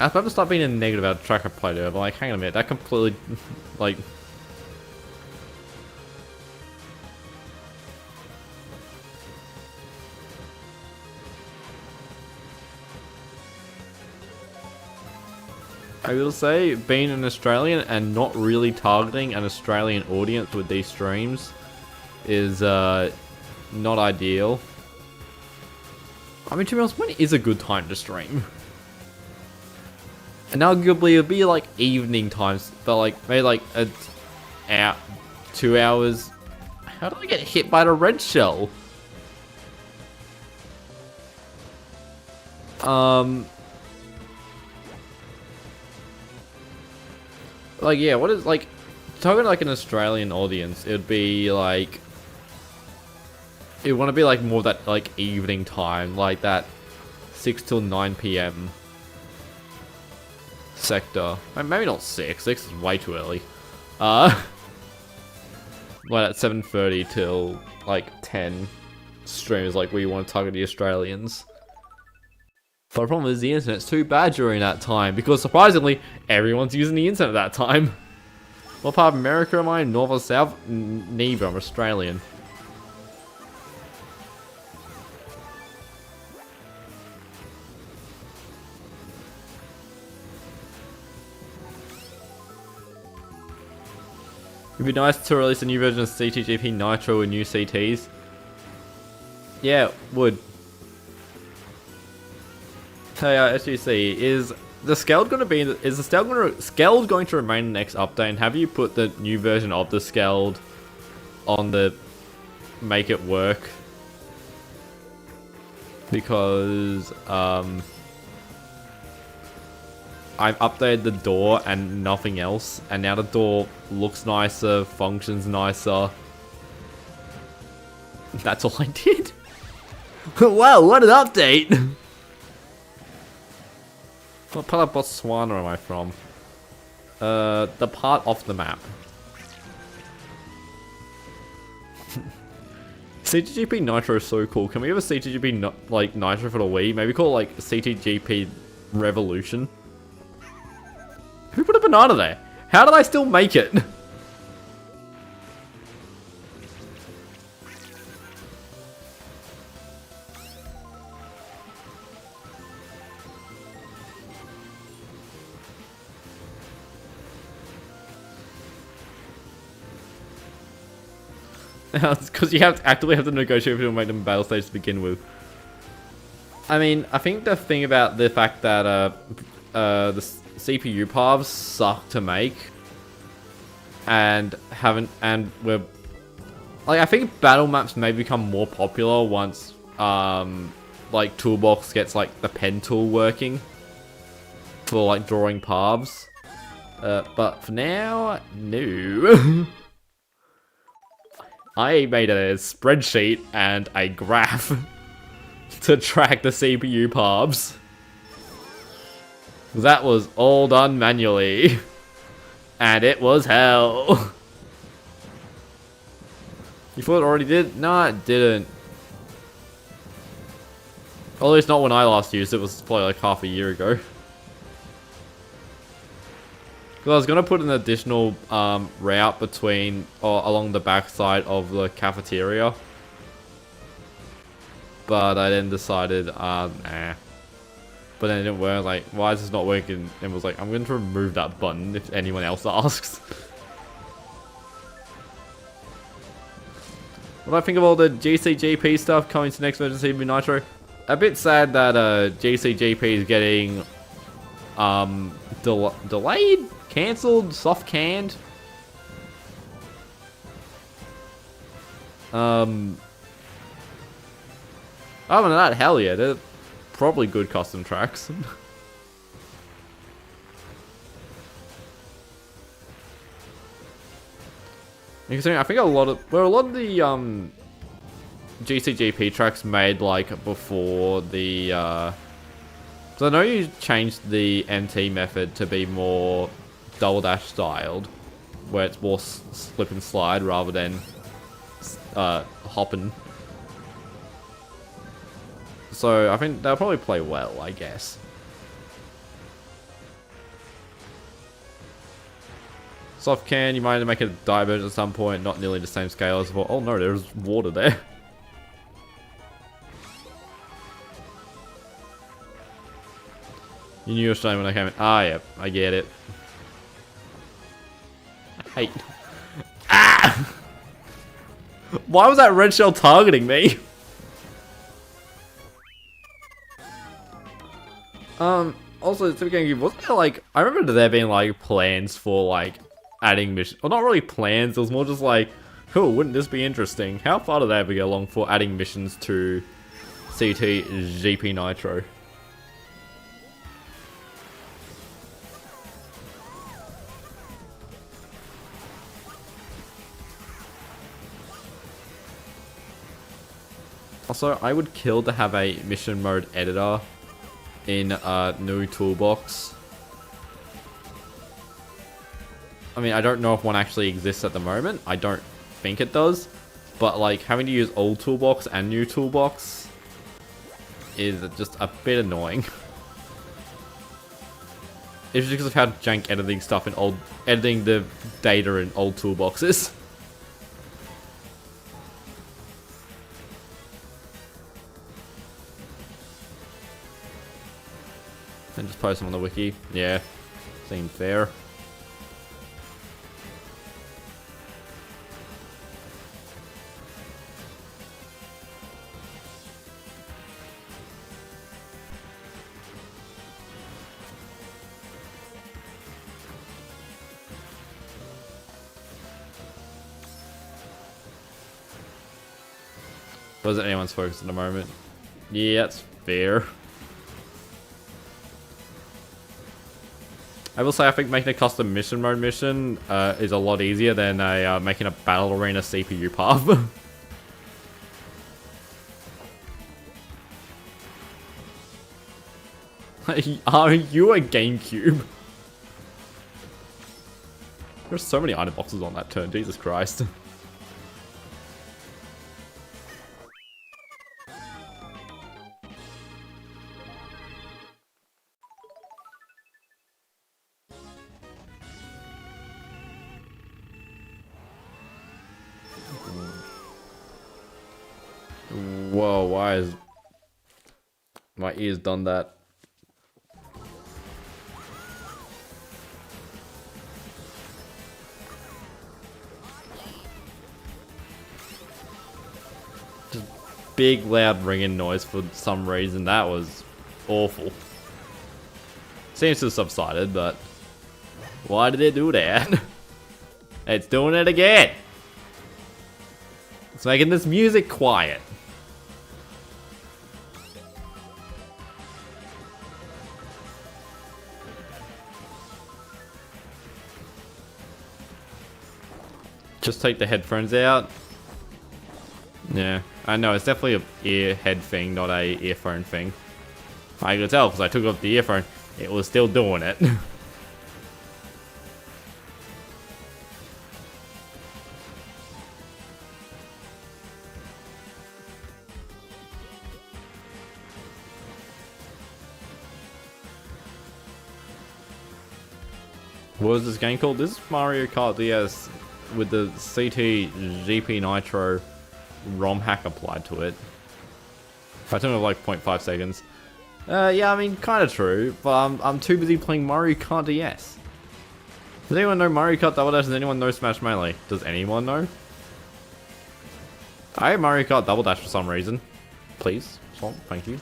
I have to start being a negative about the track I played over. Like, hang on a minute, that completely, like... I will say, being an Australian and not really targeting an Australian audience with these streams is, not ideal. I mean, to be honest, when is a good time to stream? And arguably it'd be like evening times, but like maybe like a 2 hours. How did I get hit by the red shell? Like yeah, what is like talking like an Australian audience? It'd be like it want to be like more that like evening time, like that 6 till 9 p.m. sector. Maybe not 6. 6 is way too early. Like at 7:30 till like 10 streams, like where you want to target the Australians. But the problem is the internet's too bad during that time because surprisingly everyone's using the internet at that time. What part of America am I? North or South? Neither. I'm Australian. It'd be nice to release a new version of CTGP Nitro with new CTs. Yeah, would. Hey, SGC, is the scaled going to be? Is the scaled going to remain in the next update? And have you put the new version of the scaled on the make it work? Because I've updated the door and nothing else, and now the door looks nicer, functions nicer. That's all I did. Wow, what an update! What part of Botswana am I from? The part off the map. CTGP Nitro is so cool. Can we have a CTGP like Nitro for the Wii? Maybe call it like CTGP Revolution. Who put a banana there? How did I still make it? It's because you have to actively have to negotiate with people to make them battle stage to begin with. I mean, I think the thing about the fact that the CPU paths suck to make, and we're like, I think battle maps may become more popular once like Toolbox gets like the pen tool working for like drawing paths. But for now, no. I made a spreadsheet and a graph to track the CPU pubs. That was all done manually. And it was hell. You thought it already did? No, it didn't. At least not when I last used it. It was probably like half a year ago. Because I was going to put an additional route between, or along the backside of the cafeteria. But I then decided, nah. But then it didn't work. Like, why is this not working? And was like, I'm going to remove that button if anyone else asks. What do I think of all the GCGP stuff coming to next version of CB Nitro? A bit sad that GCGP is getting delayed, cancelled, soft canned. Other than that, hell yeah, they're probably good custom tracks. I think a lot of the GCGP tracks made like before the so I know you changed the NT method to be more double dash styled, where it's more slip and slide rather than hopping. So I think they'll probably play well, I guess. Soft can, you might make a diverge at some point, not nearly the same scale as before. Oh no, there's water there. You knew you were showing when I came in. Ah, yeah, I get it. Hey. Ah! Why was that red shell targeting me? Also, wasn't there like, I remember there being like plans for like adding missions, well not really plans, it was more just like, oh, wouldn't this be interesting? How far did they ever go along for adding missions to CT GP Nitro? Also, I would kill to have a mission mode editor in a new toolbox. I mean, I don't know if one actually exists at the moment. I don't think it does. But like having to use old toolbox and new toolbox is just a bit annoying. It's just because of how jank editing stuff in editing the data in old toolboxes. And just post them on the wiki. Yeah, seems fair. Wasn't anyone's focus at the moment. Yeah, that's fair. I will say I think making a custom mission mode mission is a lot easier than making a battle arena CPU path. Are you a GameCube? There's so many item boxes on that turn, Jesus Christ. Whoa, why is my ears done that? Just big loud ringing noise for some reason. That was awful. Seems to have subsided, but why did it do that? It's doing it again. It's making this music quiet. Just take the headphones out. Yeah, I know, it's definitely a ear head thing, not a earphone thing. I could tell because I took off the earphone, it was still doing it. What was this game called? This is Mario Kart DS with the CT GP Nitro ROM hack applied to it. I took it like 0.5 seconds. Yeah, I mean, kind of true, but I'm too busy playing Mario Kart DS. Does anyone know Mario Kart Double Dash? Does anyone know Smash Melee? Does anyone know? I have Mario Kart Double Dash for some reason. Please, Swamp, thank you.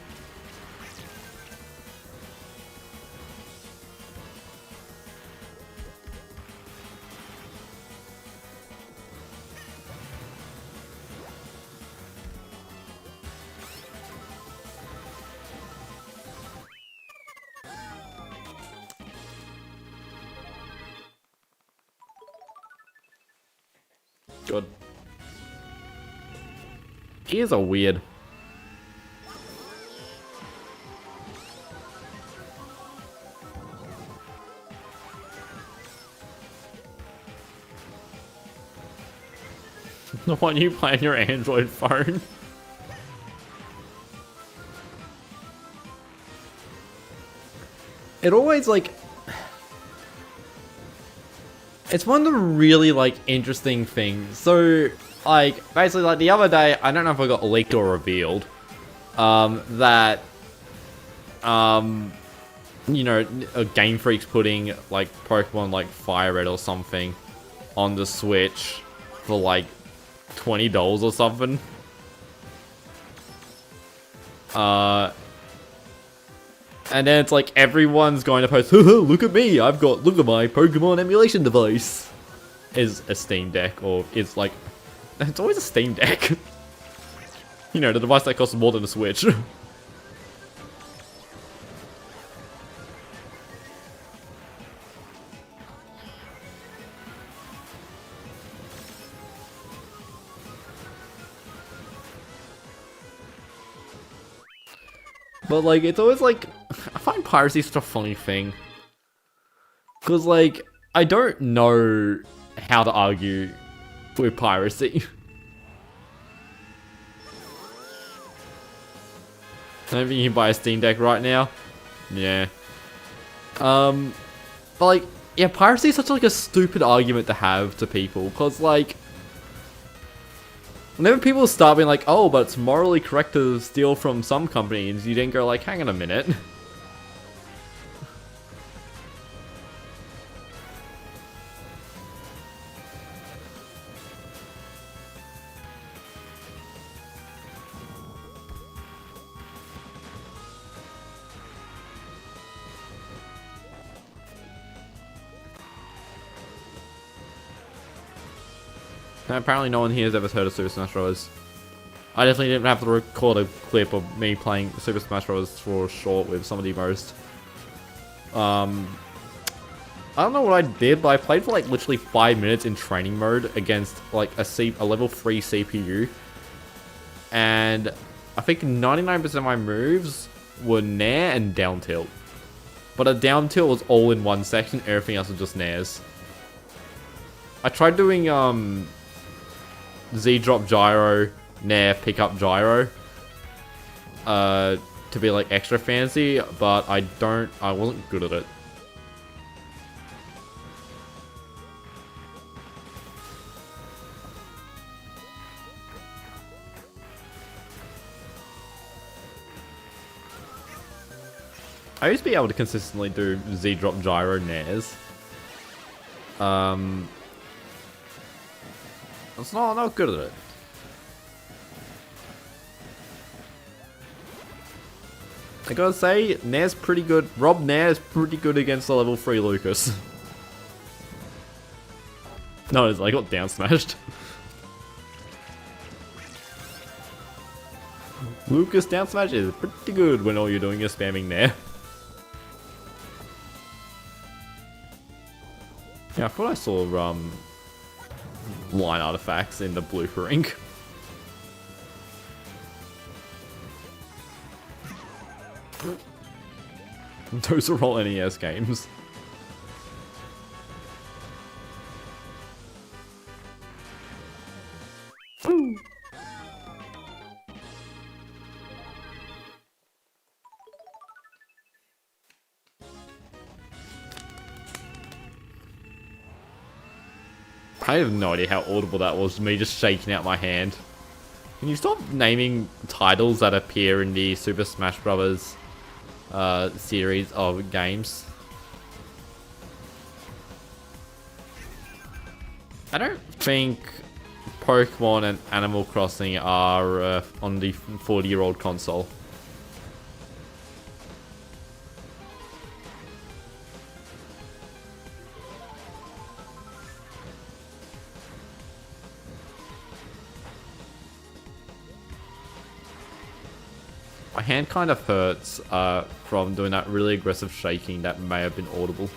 Good. Ears are weird. The one you play on your Android phone. It always like... It's one of the really, like, interesting things. So, like, basically, like, the other day, I don't know if I got leaked or revealed, that, you know, Game Freak's putting, like, Pokemon, like, Fire Red or something on the Switch for, like, $20 or something. And then it's like everyone's going to post, look at me, look at my Pokemon emulation device. Is a Steam Deck, or it's like, it's always a Steam Deck. You know, the device that costs more than a Switch. But, like, it's always, like, I find piracy such a funny thing. Because, like, I don't know how to argue with piracy. I don't think you can buy a Steam Deck right now. Yeah. But, like, yeah, piracy is such, like, a stupid argument to have to people. Because, like... Whenever people start being like, oh, but it's morally correct to steal from some companies, you then go like, hang on a minute. Apparently no one here has ever heard of Super Smash Bros. I definitely didn't have to record a clip of me playing Super Smash Bros. For short with some of the most. I don't know what I did, but I played for like literally 5 minutes in training mode against like a level 3 CPU. And I think 99% of my moves were Nair and down tilt. But a down tilt was all in one section, everything else was just Nairs. I tried doing Z drop gyro, Nair pick up gyro to be like extra fancy, but I wasn't good at it. I used to be able to consistently do Z drop gyro Nairs. It's not good at it. I gotta say, Nair's pretty good. Rob Nair's pretty good against the level 3 Lucas. No, I got down smashed. Lucas down smash is pretty good when all you're doing is spamming Nair. Yeah, I thought I saw line artifacts in the blooper ink. Those are all NES games. I have no idea how audible that was, me just shaking out my hand. Can you stop naming titles that appear in the Super Smash Bros. Series of games? I don't think Pokemon and Animal Crossing are on the 40-year-old console. My hand kind of hurts from doing that really aggressive shaking that may have been audible.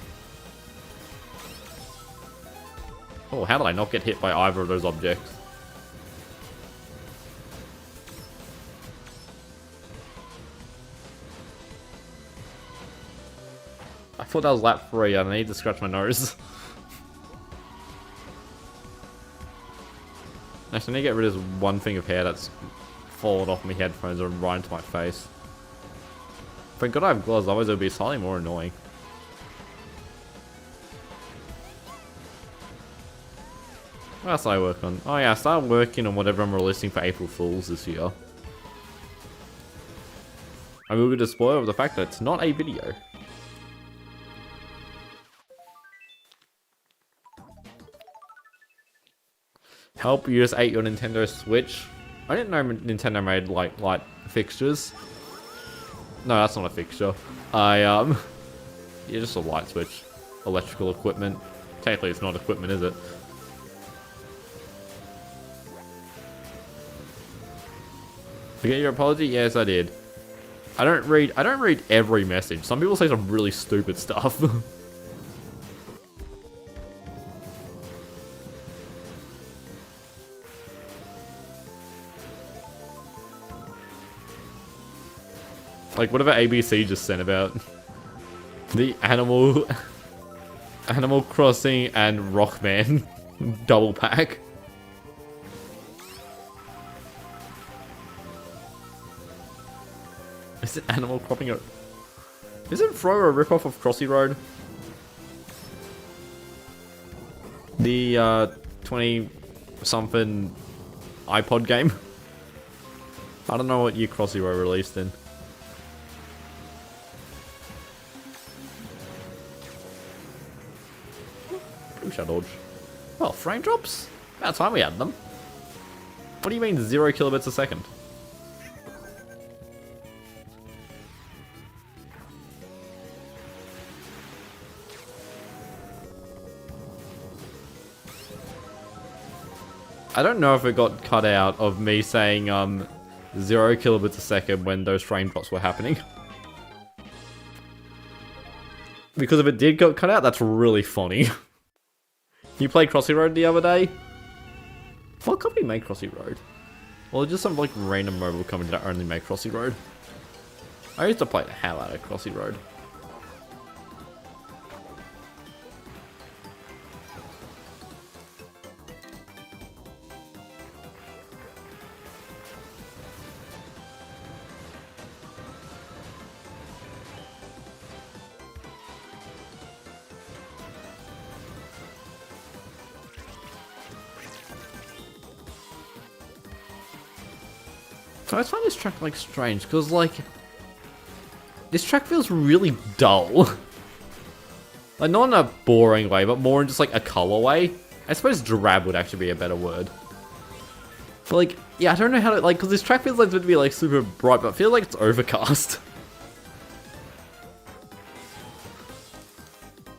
Oh, how did I not get hit by either of those objects? I thought that was lap 3 and I need to scratch my nose. Actually, I need to get rid of this one thing of hair that's fallen off my headphones and right into my face. Thank God I have gloves, otherwise it would be slightly more annoying. What else did I work on? Oh yeah, I started working on whatever I'm releasing for April Fools this year. I will be spoiled of the fact that it's not a video. Help you just ate your Nintendo Switch. I didn't know Nintendo made like light fixtures. No, that's not a fixture. Yeah, just a light switch. Electrical equipment. Technically it's not equipment, is it? Forget your apology? Yes, I did. I don't read every message. Some people say some really stupid stuff. Like whatever ABC just sent about the Animal Crossing and Rockman double pack. Is it Animal Cropping? Isn't Throw a ripoff of Crossy Road? The 20-something iPod game? I don't know what year Crossy Road released in. Push dodge. Well, frame drops? About time we had them. What do you mean 0 kilobits a second? I don't know if it got cut out of me saying 0 kilobits a second when those frame drops were happening. Because if it did get cut out, that's really funny. You played Crossy Road the other day? What company made Crossy Road? Well, just some like random mobile company that only made Crossy Road. I used to play the hell out of Crossy Road. So I find this track like strange because like this track feels really dull. Like not in a boring way, but more in just like a color way. I suppose drab would actually be a better word. But like, yeah, I don't know how to like because this track feels like it's meant to be like super bright, but I feel like it's overcast.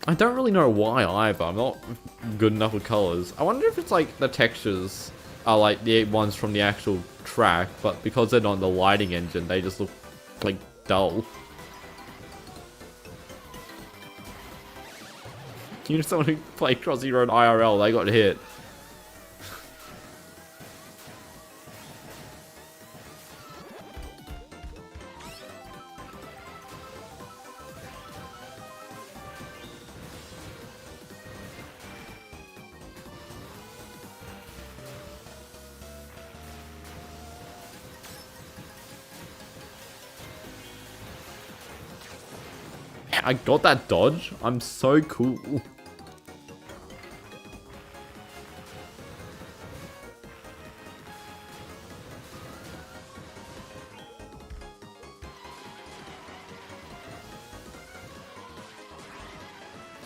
I don't really know why either. I'm not good enough with colors. I wonder if it's like the textures are like the ones from the actual track, but because they're not the lighting engine, they just look like dull. You know, someone who played Crossy Road IRL, they got hit. Yeah, I got that dodge. I'm so cool.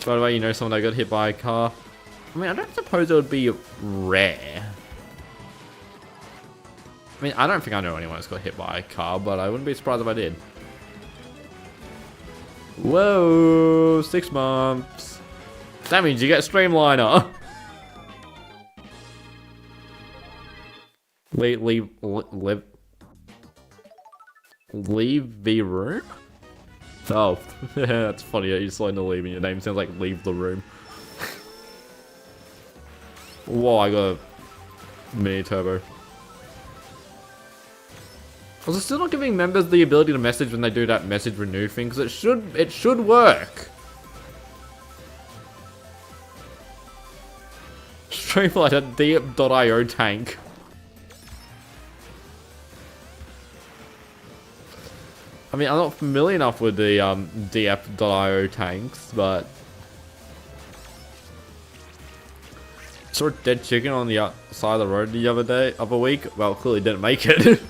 By the way, you know someone that got hit by a car? I mean, I don't suppose it would be rare. I mean, I don't think I know anyone that's got hit by a car, but I wouldn't be surprised if I did. Whoa, 6 months. That means you get Streamliner. Leave the room? Oh, that's funny that you slowing to leave and your name sounds like leave the room. Whoa, I got a mini turbo. Also, still not giving members the ability to message when they do that message renew thing, because it should work. Streamliner deep.io tank. I mean, I'm not familiar enough with the df.io tanks, but saw a dead chicken on the side of the road the other week. Well, clearly didn't make it.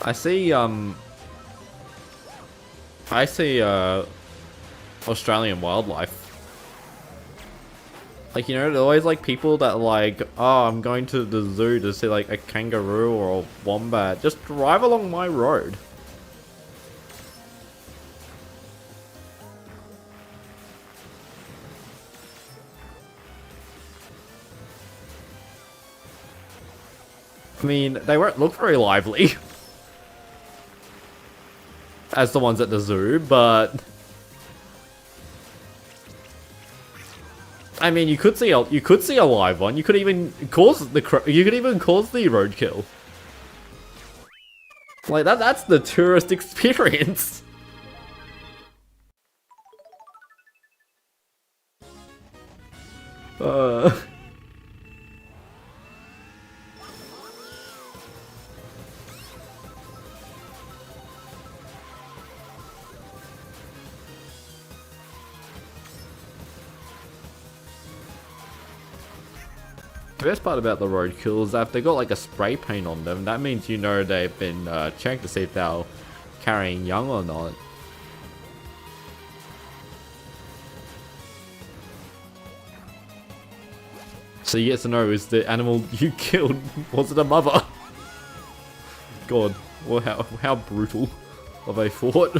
I see Australian wildlife. Like, you know, there's always like people that like, oh, I'm going to the zoo to see like a kangaroo or a wombat. Just drive along my road. I mean, they won't look very lively as the ones at the zoo, but I mean, you could see a live one. You could even cause the roadkill. Like that's the tourist experience. The best part about the roadkill is that if they got like a spray paint on them, that means you know they've been checked to see if they're carrying young or not. So yes or no, is the animal you killed, was it a mother? God, well, how brutal have they fought?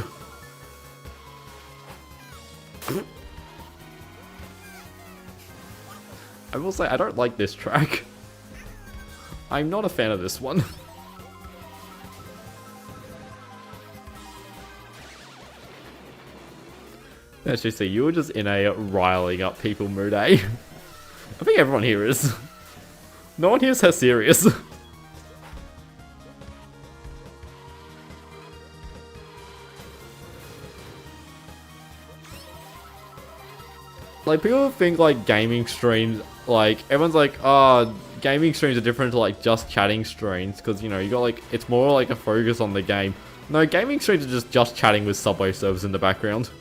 I will say, I don't like this track. I'm not a fan of this one. Let's just see, you were just in a riling up people mood, eh? I think everyone here is. No one here is so serious. Like, people think, like, gaming streams, like, everyone's like, oh, gaming streams are different to, like, just chatting streams, because, you know, you got, like, it's more like a focus on the game. No, gaming streams are just chatting with Subway servers in the background.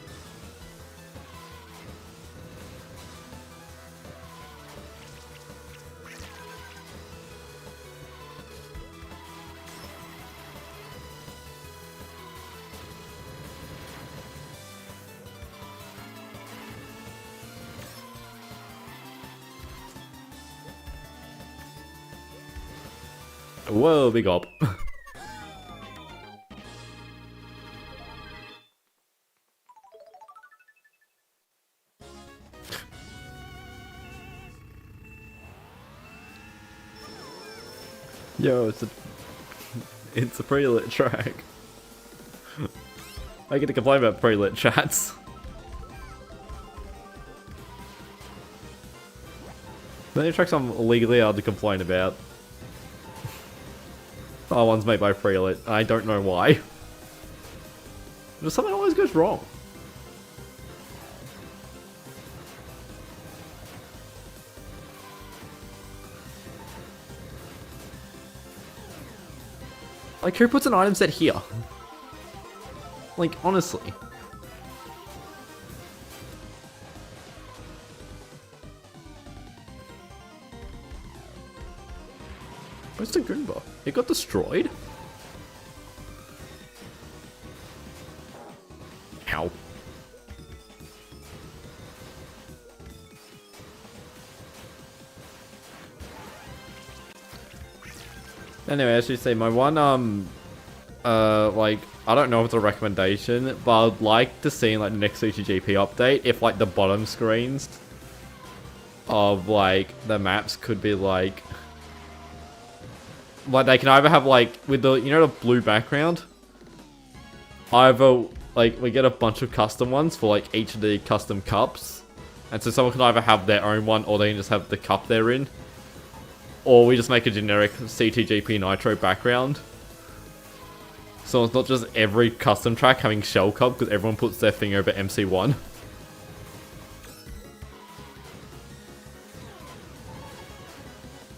Whoa, big up. Yo, it's a pre-lit track. I get to complain about pre-lit chats. The only tracks I'm legally allowed to complain about. Oh, one's made by pre-lit. I don't know why. Just something always goes wrong. Like, who puts an item set here? Like, honestly. Where's the Goomba? It got destroyed? Ow. Anyway, as you say, my one, like, I don't know if it's a recommendation, but I'd like to see in, like, the next CTGP update, if, like, the bottom screens of, like, the maps could be, like, they can either have, like, with the, you know, the blue background? Either, like, we get a bunch of custom ones for, like, each of the custom cups. And so someone can either have their own one, or they can just have the cup they're in. Or we just make a generic CTGP Nitro background. So it's not just every custom track having Shell Cup, because everyone puts their thing over MC1.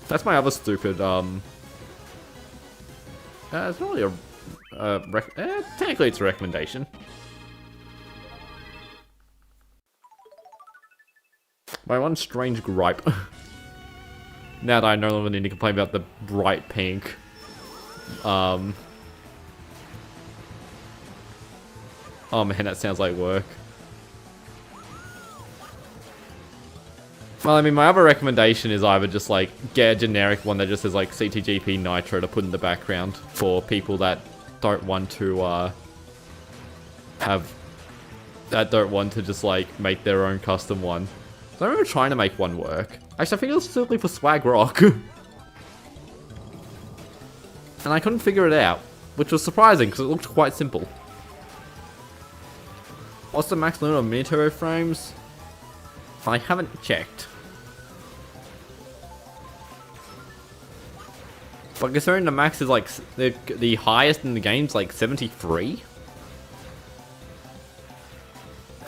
That's my other stupid, it's not really a, technically it's a recommendation. My one strange gripe. Now that I no longer need to complain about the bright pink. Oh man, that sounds like work. Well, I mean, my other recommendation is either just, like, get a generic one that just says, like, CTGP Nitro to put in the background for people that don't want to, don't want to just, like, make their own custom one. So I remember trying to make one work. Actually, I think it was simply for Swag Rock. And I couldn't figure it out, which was surprising, because it looked quite simple. What's the max limit of mini turbo frames? I haven't checked. But considering the max is like, the highest in the game's like 73?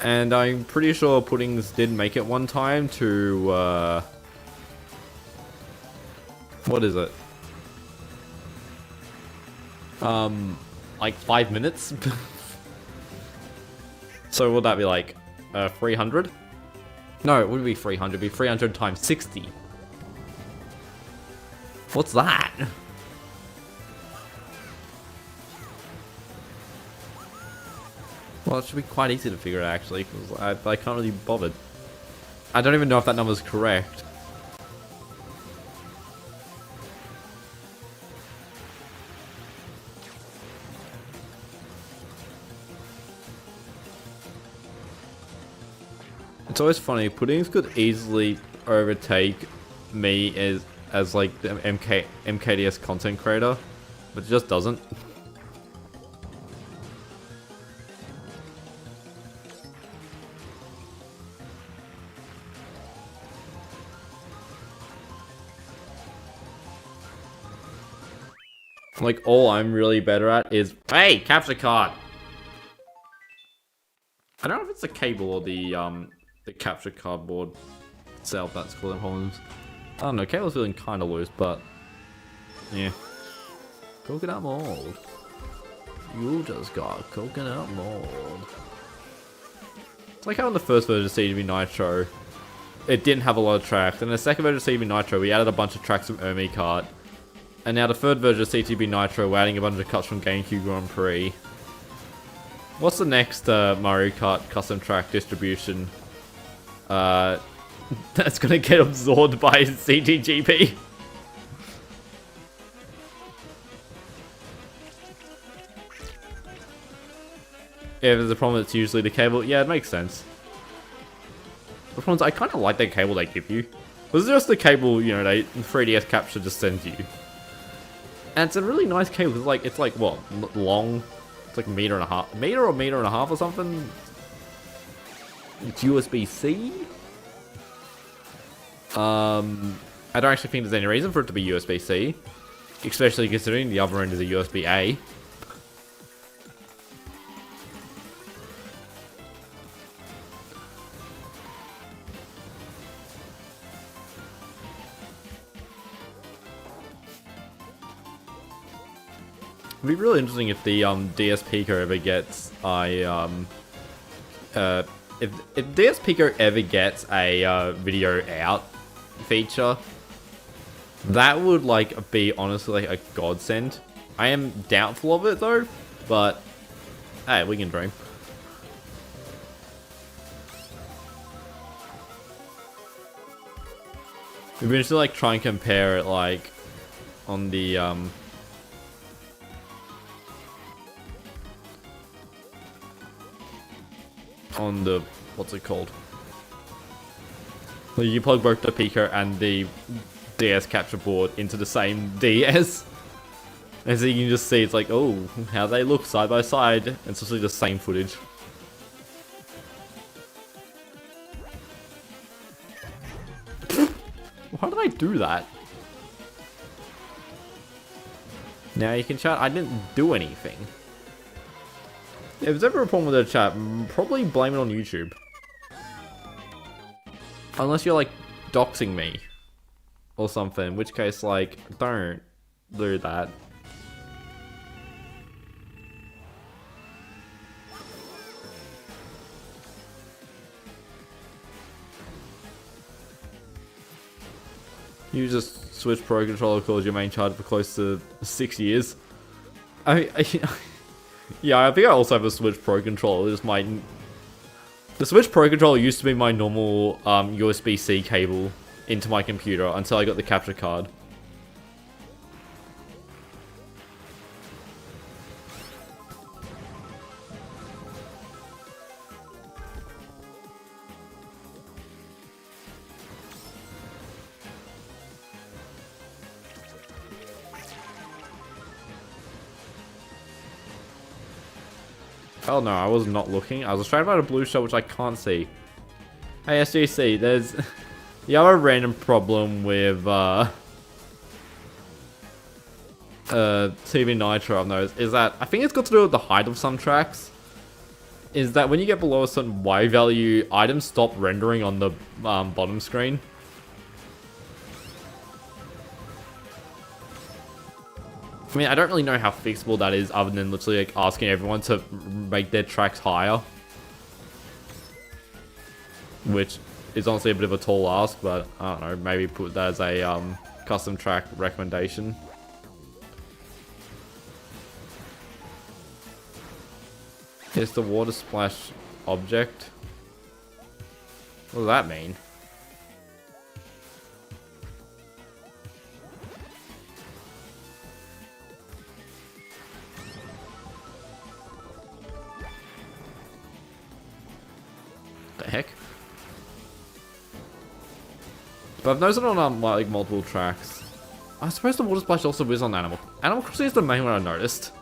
And I'm pretty sure Puddings did make it one time to, what is it? Like 5 minutes? So would that be like, 300? No, it wouldn't be 300, it'd be 300 times 60. What's that? Well, it should be quite easy to figure out, actually, because I can't really be bothered. I don't even know if that number's correct. It's always funny, Puddings could easily overtake me as like the MKDS content creator, but it just doesn't. Like, all I'm really better at is, hey, capture card! I don't know if it's the cable or the capture cardboard itself that's causing problems. I don't know, cable's feeling kind of loose, but yeah. Coconut mold. You just got coconut mold. It's like how in the first version of CTB Nitro, it didn't have a lot of tracks, and in the second version of CTB Nitro, we added a bunch of tracks from Ermi Kart. And now the third version of CTB Nitro, we're adding a bunch of cuts from GameCube Grand Prix. What's the next Mario Kart custom track distribution? That's gonna get absorbed by CTGP. Yeah, there's a problem, it's usually the cable. Yeah, it makes sense. The problem is, I kind of like that cable they give you. This is just the cable, you know, 3DS capture just sends you. And it's a really nice cable. It's like what, long? It's like meter and a half or something. It's USB-C. I don't actually think there's any reason for it to be USB-C, especially considering the other end is a USB-A. It'd be really interesting if the DS Pico ever gets a if DS Pico ever gets a video out feature. That would like be honestly like a godsend. I am doubtful of it though, but hey, we can dream. We've been to like try and compare it like on the what's it called? Well, you plug both the Pico and the DS capture board into the same DS. And so you can just see it's like, oh, how they look side by side. And it's actually the same footage. Why did I do that? Now you can chat, I didn't do anything. If there's ever a problem with the chat, probably blame it on YouTube. Unless you're like doxing me. Or something, in which case like, don't do that. You just switch Pro Controller because your main charge for close to 6 years. Yeah, I think I also have a Switch Pro Controller. The Switch Pro Controller used to be my normal USB-C cable into my computer until I got the capture card. Oh no, I was not looking. I was trying to find a blue shell which I can't see. Hey SGC, there's you have a random problem with TV Nitro I've noticed is that I think it's got to do with the height of some tracks. Is that when you get below a certain Y value, items stop rendering on the bottom screen. I mean, I don't really know how fixable that is other than literally like asking everyone to make their tracks higher. Which is honestly a bit of a tall ask, but I don't know, maybe put that as a custom track recommendation. Is the water splash object? What does that mean? The heck? But I've noticed it on like multiple tracks. I suppose the water splash also is on Animal Crossing is the main one I noticed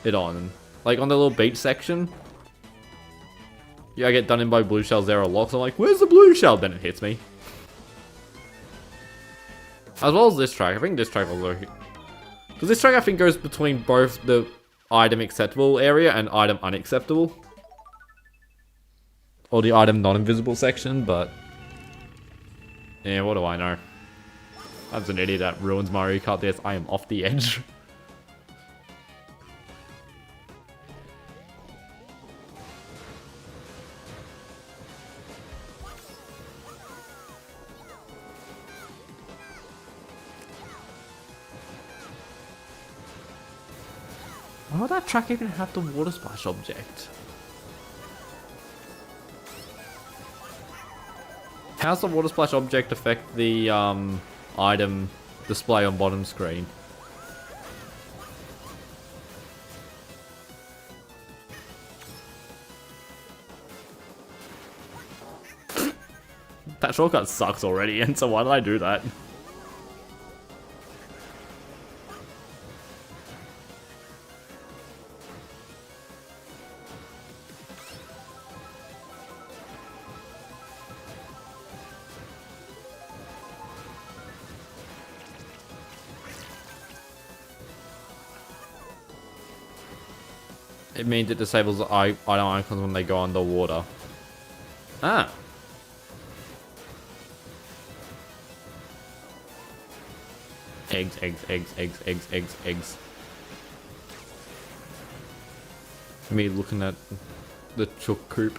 it on. Like on the little beach section. Yeah, I get done in by blue shells there a lot, so I'm like, where's the blue shell? Then it hits me. As well as this track. I think this track also... Because this track I think goes between both the item acceptable area and item unacceptable. Or the item non-invisible section, but... yeah, what do I know? I'm an idiot that ruins Mario Kart DS. I am off the edge. Why would that track even have the water splash object? How's the water splash object affect the item display on bottom screen? That shortcut sucks already, and so why did I do that? It means it disables the item icons when they go underwater. Ah. Eggs. Me looking at the chook coop.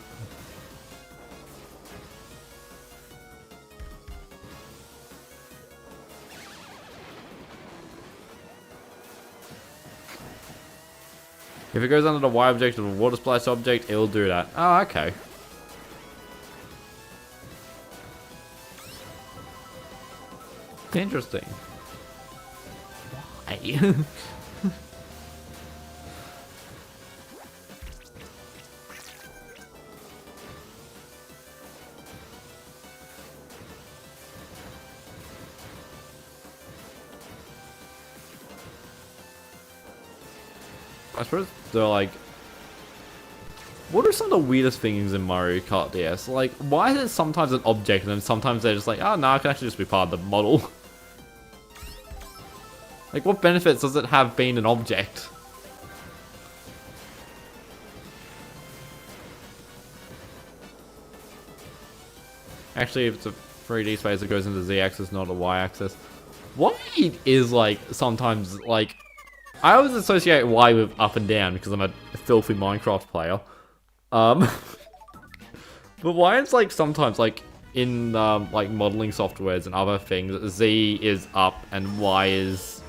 If it goes under the Y object of a water splash object, it'll do that. Oh, okay. Interesting. Why? I suppose they're like, what are some of the weirdest things in Mario Kart DS? Like, why is it sometimes an object and then sometimes they're just like, oh no, it can actually just be part of the model? Like, what benefits does it have being an object? Actually, if it's a 3D space, it goes into the Z-axis, not a Y-axis. Y is like, sometimes, like, I always associate Y with up and down because I'm a filthy Minecraft player. But Y is like sometimes like in like modeling softwares and other things, Z is up and Y is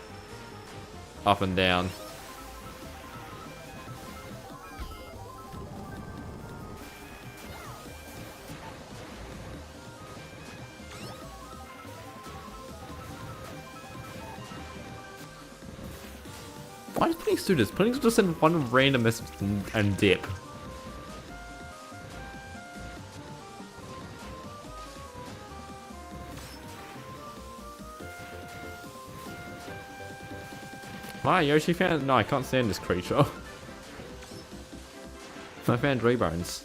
up and down. Why does Puddings do this? Puddings just send one random message and dip. Hi, Yoshi fan? No, I can't stand this creature. I found Rebones.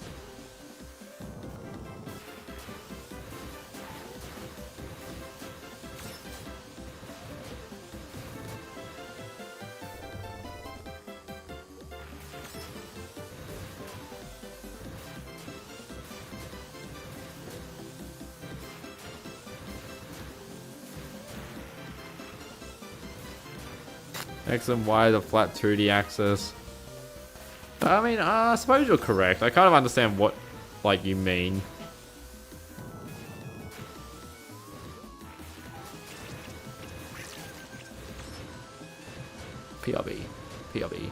X and Y, the flat 2D axis. I mean, I suppose you're correct. I kind of understand what, like, you mean. PRB. PRB.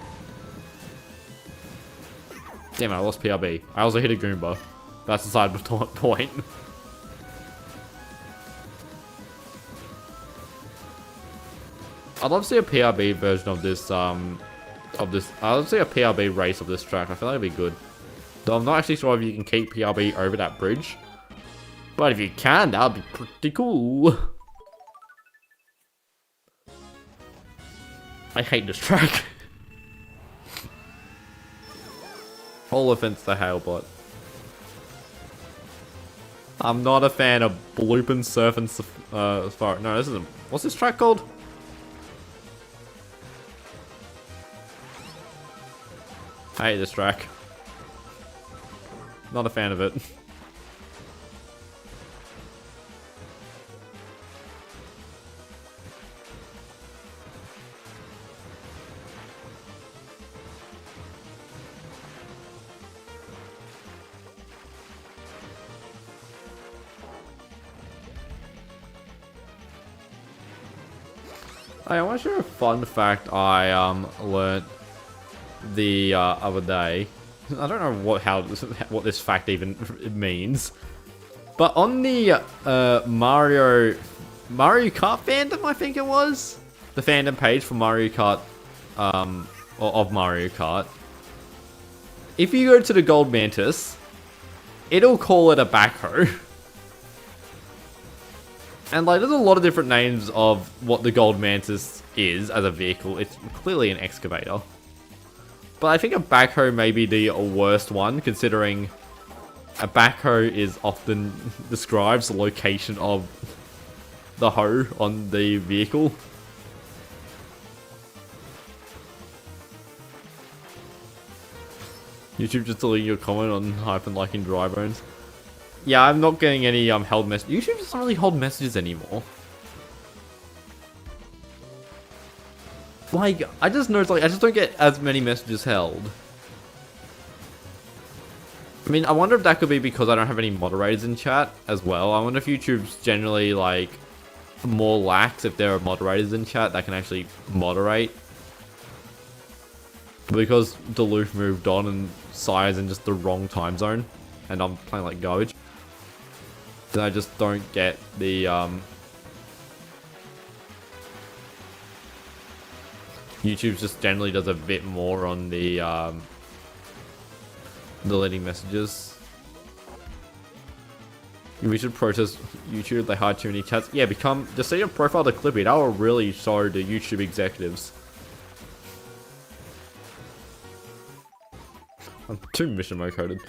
Damn it, I lost PRB. I also hit a Goomba. That's the side point. I'd love to see a PRB version of this, I'd love to see a PRB race of this track. I feel like it'd be good. Though I'm not actually sure if you can keep PRB over that bridge. But if you can, that'd be pretty cool. I hate this track. All offense to Hailbot. I'm not a fan of blooping surf and safari. No, this isn't. What's this track called? I hate this track. Not a fan of it. I want to share a fun fact I learnt the other day. I don't know what this fact even means, but on the Mario Kart fandom, I think it was the fandom page for Mario Kart, or of Mario Kart. If you go to the Gold Mantis, it'll call it a backhoe. And like, there's a lot of different names of what the Gold Mantis is as a vehicle. It's clearly an excavator. But I think a backhoe may be the worst one, considering a backhoe is often describes the location of the hoe on the vehicle. YouTube just deleting your comment on Hyphen liking dry bones. Yeah, I'm not getting any held messages. YouTube doesn't really hold messages anymore. Like, I just noticed, like, I just don't get as many messages held. I mean, I wonder if that could be because I don't have any moderators in chat as well. I wonder if YouTube's generally like more lax if there are moderators in chat that can actually moderate. Because Duluth moved on and Sire's in just the wrong time zone and I'm playing like garbage, then I just don't get the YouTube just generally does a bit more on the deleting messages. We should protest YouTube. They hide too many chats. Yeah, just set your profile to Clippy. That will really show the YouTube executives. I'm too mission mode coded.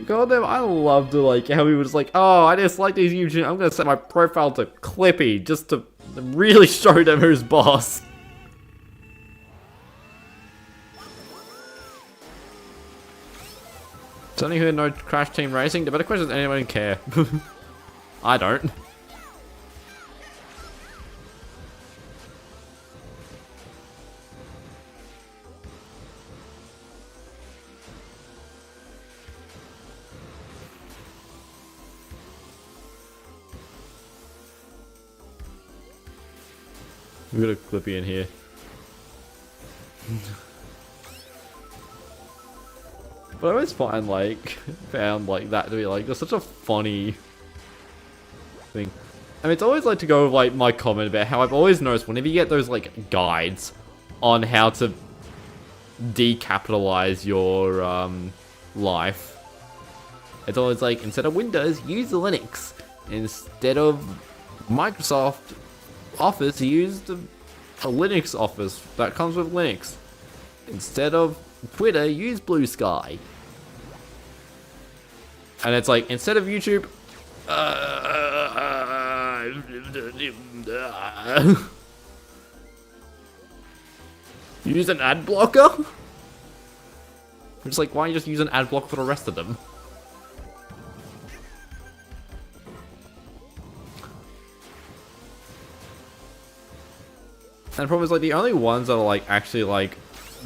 God damn, I love to like how he was like, oh, I dislike these YouTube. I'm gonna set my profile to Clippy just to really show them who's boss. Does anyone who know Crash Team Racing? The better question is, anyone care? I don't. We got a Clippy in here. But I always found like that to be like just such a funny thing. I mean, it's always like to go with like my comment about how I've always noticed whenever you get those like guides on how to decapitalize your life, it's always like instead of Windows, use Linux. Instead of Microsoft Office, use a Linux Office that comes with Linux. Instead of Twitter, use Blue Sky. And it's like, instead of YouTube, use an ad blocker? It's like, why don't you just use an ad block for the rest of them? And the problem is like the only ones that are like actually like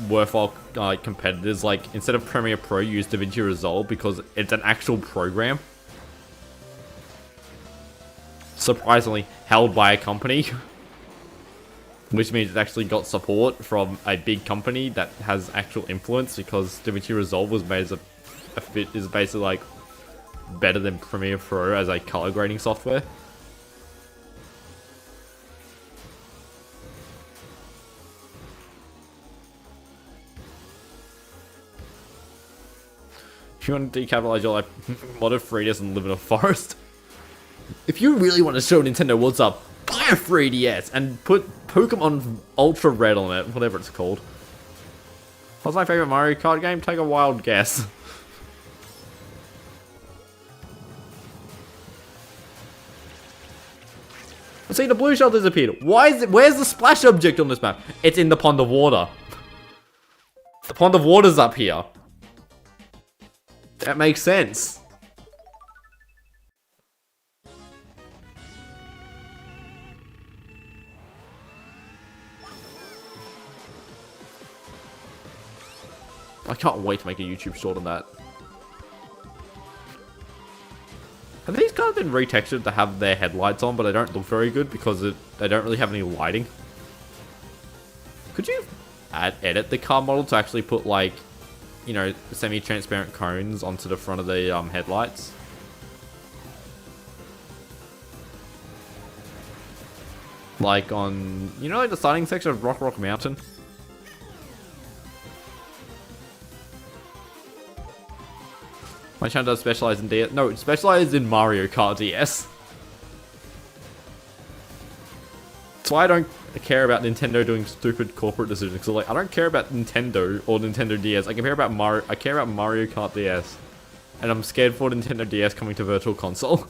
worthwhile like competitors, like instead of Premiere Pro, use DaVinci Resolve because it's an actual program. Surprisingly held by a company. Which means it's actually got support from a big company that has actual influence, because DaVinci Resolve was made as is basically like better than Premiere Pro as a color grading software. If you want to decapitalize your life, mod a 3DS and live in a forest. If you really want to show Nintendo what's up, buy a 3DS and put Pokemon Ultra Red on it, whatever it's called. What's my favorite Mario Kart game? Take a wild guess. See, the blue shell disappeared. Why is it? Where's the splash object on this map? It's in the pond of water. The pond of water's up here. That makes sense. I can't wait to make a YouTube short on that. Have these cars been retextured to have their headlights on, but they don't look very good because they don't really have any lighting? Could you edit the car model to actually put like, you know, semi-transparent cones onto the front of the headlights? Like on, you know, like the starting section of Rock Mountain? My channel does specialize in DS. No, it specializes in Mario Kart DS. That's why I don't care about Nintendo doing stupid corporate decisions. So like, I don't care about Nintendo or Nintendo DS. I care about Mario Kart DS, and I'm scared for Nintendo DS coming to Virtual Console.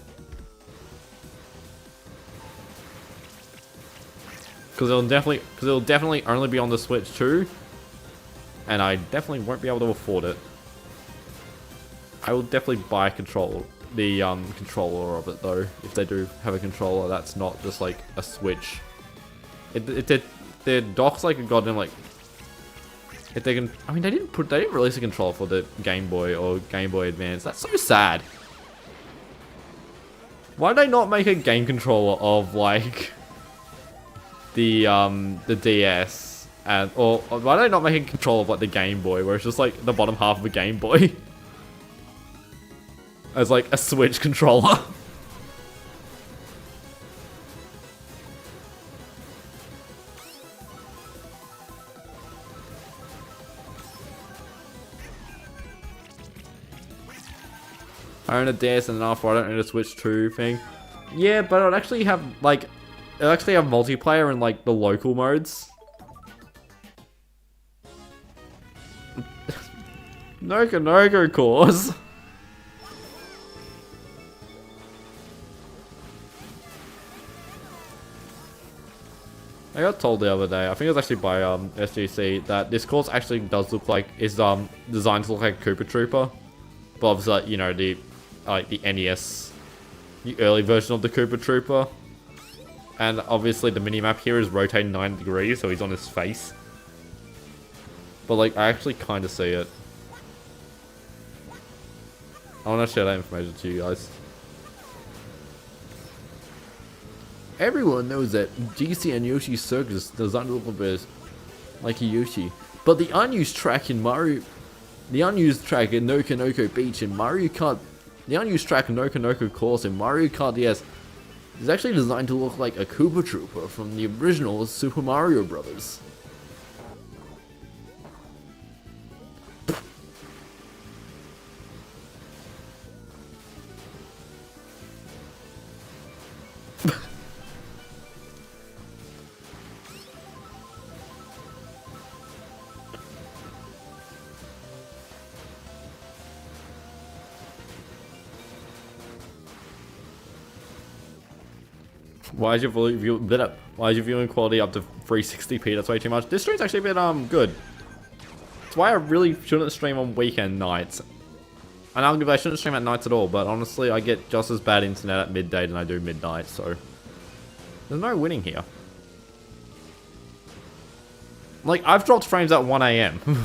Because it'll definitely only be on the Switch too, and I definitely won't be able to afford it. I will definitely buy a controller, the controller of it though, if they do have a controller that's not just like a Switch. The dock's like a goddamn like if they can, I mean, they didn't release a controller for the Game Boy or Game Boy Advance. That's so sad. Why did they not make a game controller of like the DS or why did they not make a controller of like the Game Boy where it's just like the bottom half of a Game Boy as like a Switch controller? I own a DS and an R4, I don't own a Switch 2 thing. Yeah, but it'll actually have, like, multiplayer in, like, the local modes. Noka course. I got told the other day, I think it was actually by SGC, that this course actually does look like, is designed to look like a Koopa Trooper. But obviously, you know, the NES, the early version of the Koopa Trooper. And obviously the minimap here is rotating 9 degrees, so he's on his face. But like, I actually kind of see it. I want to share that information to you guys. Everyone knows that DC and Yoshi's Circus doesn't look a bit like a Yoshi. But the unused track in Noka Noko Beach in Mario Kart, the unused track in Noka Noko Course in Mario Kart DS is actually designed to look like a Koopa Trooper from the original Super Mario Brothers. Why is your viewing quality up to 360p? That's way too much. This stream's actually a bit good. That's why I really shouldn't stream on weekend nights. And arguably I shouldn't stream at nights at all, but honestly I get just as bad internet at midday than I do midnight, so there's no winning here. Like, I've dropped frames at 1 AM. Do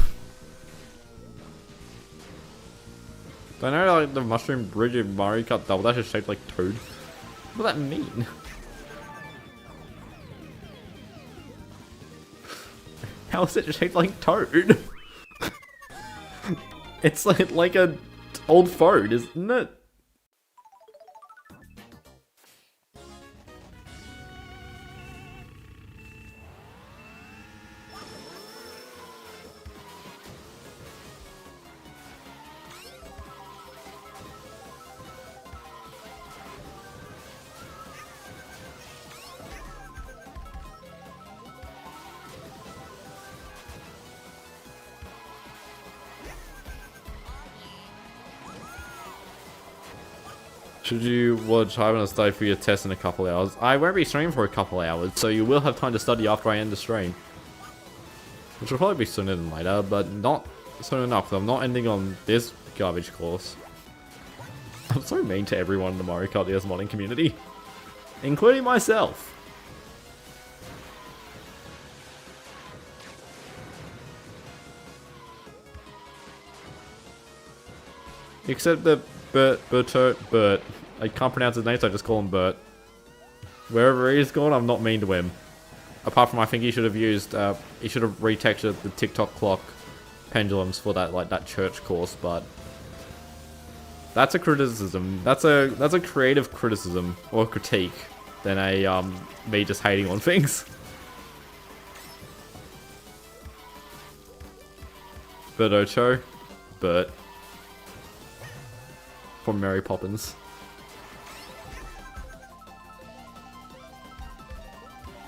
I know like the mushroom bridge of Mario Kart Double Dash is shaped like Toad? What does that mean? How is it shaped like Toad? It's like a old phone, isn't it? Should you watch Hyphen and study for your test in a couple hours? I won't be streaming for a couple hours, so you will have time to study after I end the stream. Which will probably be sooner than later, but not soon enough, because I'm not ending on this garbage course. I'm so mean to everyone in the Mario Kart DS modding community. Including myself. Except that Bert. I can't pronounce his name, so I just call him Bert. Wherever he's gone, I'm not mean to him. Apart from, I think he should have used, he should have retextured the TikTok clock pendulums for that, like, that church course, but that's a criticism. That's a creative criticism, or critique, than a, me just hating on things. Bert Ocho. Bert. From Mary Poppins.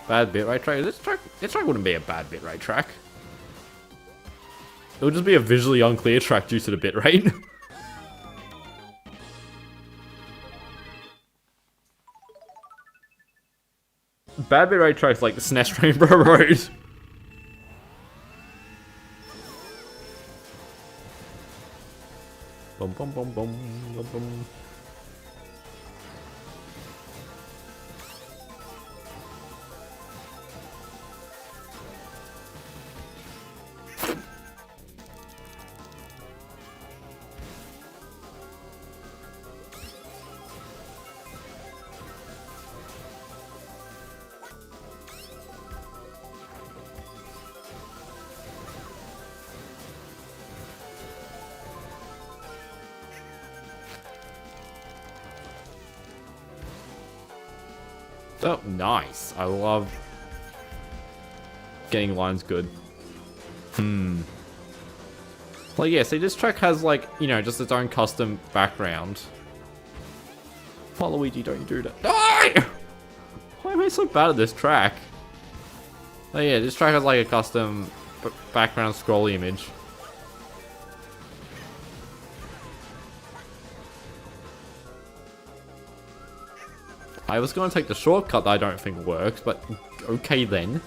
Bad bitrate track? This track wouldn't be a bad bitrate track. It would just be a visually unclear track due to the bitrate. Bad bitrate tracks like the SNES Rainbow Road. Bum bum bum bum bum bum. Oh, nice. I love getting lines good. Like, yeah, see, this track has, like, you know, just its own custom background. Waluigi, don't you do that. Die! Why am I so bad at this track? Oh, yeah, this track has, like, a custom background scroll image. I was going to take the shortcut that I don't think works, but okay then.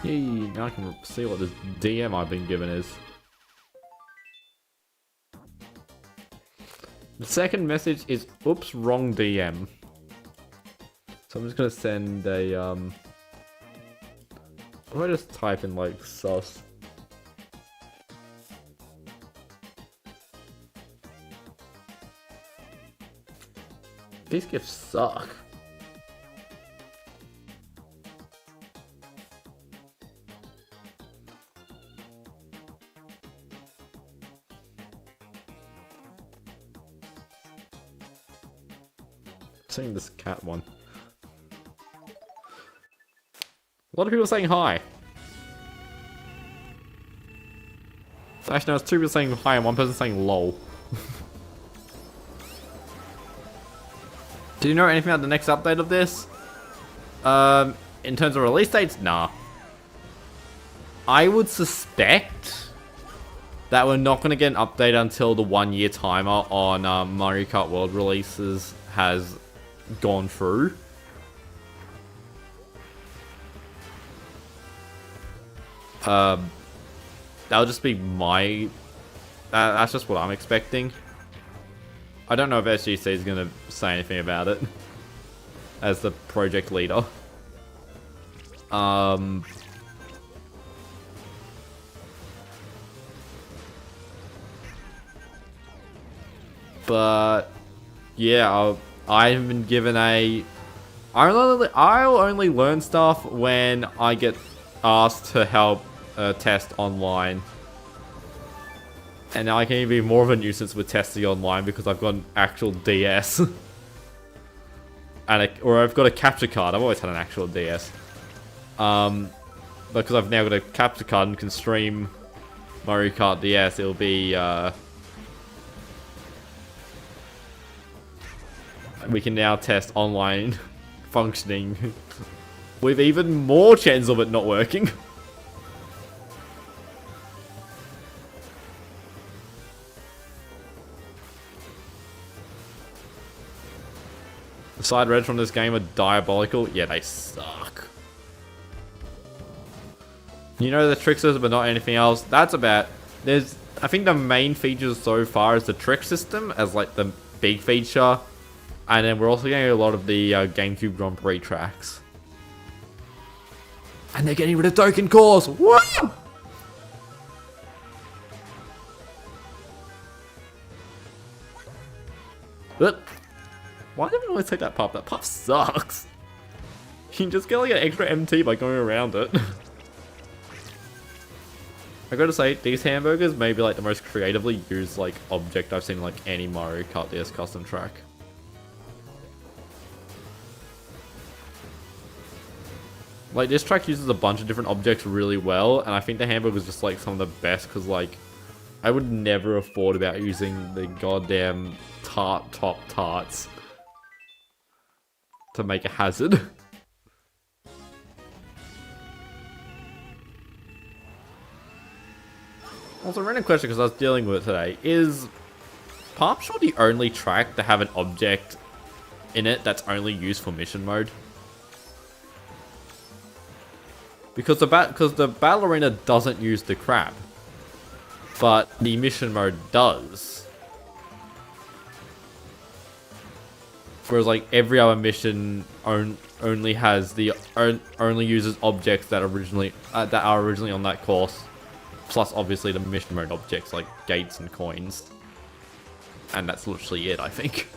Yay, now I can see what this DM I've been given is. The second message is, oops, wrong DM. So I'm just gonna send a, what if I just type in, like, sus? These gifts suck. Seeing this cat one. A lot of people saying hi. Actually, no, it's 2 people saying hi and 1 person saying lol. Do you know anything about the next update of this? In terms of release dates? Nah. I would suspect that we're not going to get an update until the 1-year timer on Mario Kart World releases has gone through. That'll just be my... that's just what I'm expecting. I don't know if SGC is going to say anything about it as the project leader. But yeah, I haven't been given a... I'll only learn stuff when I get asked to help test online. And now I can even be more of a nuisance with testing online because I've got an actual DS. Or I've got a capture card. I've always had an actual DS. Because I've now got a capture card and can stream Mario Kart DS, it'll be... we can now test online functioning with even more chance of it not working. The side reds from this game are diabolical. Yeah, they suck. You know the trick system, but not anything else. That's about... I think the main features so far is the trick system as like the big feature. And then we're also getting a lot of the GameCube Grand Prix tracks. And they're getting rid of token cores! Woo! But why did I always take that puff? That puff sucks. You can just get like an extra MT by going around it. I gotta say, these hamburgers may be like the most creatively used like object I've seen in like any Mario Kart DS custom track. Like, this track uses a bunch of different objects really well, and I think the hamburger is just, like, some of the best, because, like, I would never have thought about using the goddamn top tarts to make a hazard. Also, random question, because I was dealing with it today, is Palm Shore the only track to have an object in it that's only used for mission mode? Because the battle arena doesn't use the crab, but the mission mode does. Whereas like every other mission only has only uses objects that are originally on that course, plus obviously the mission mode objects like gates and coins, and that's literally it, I think.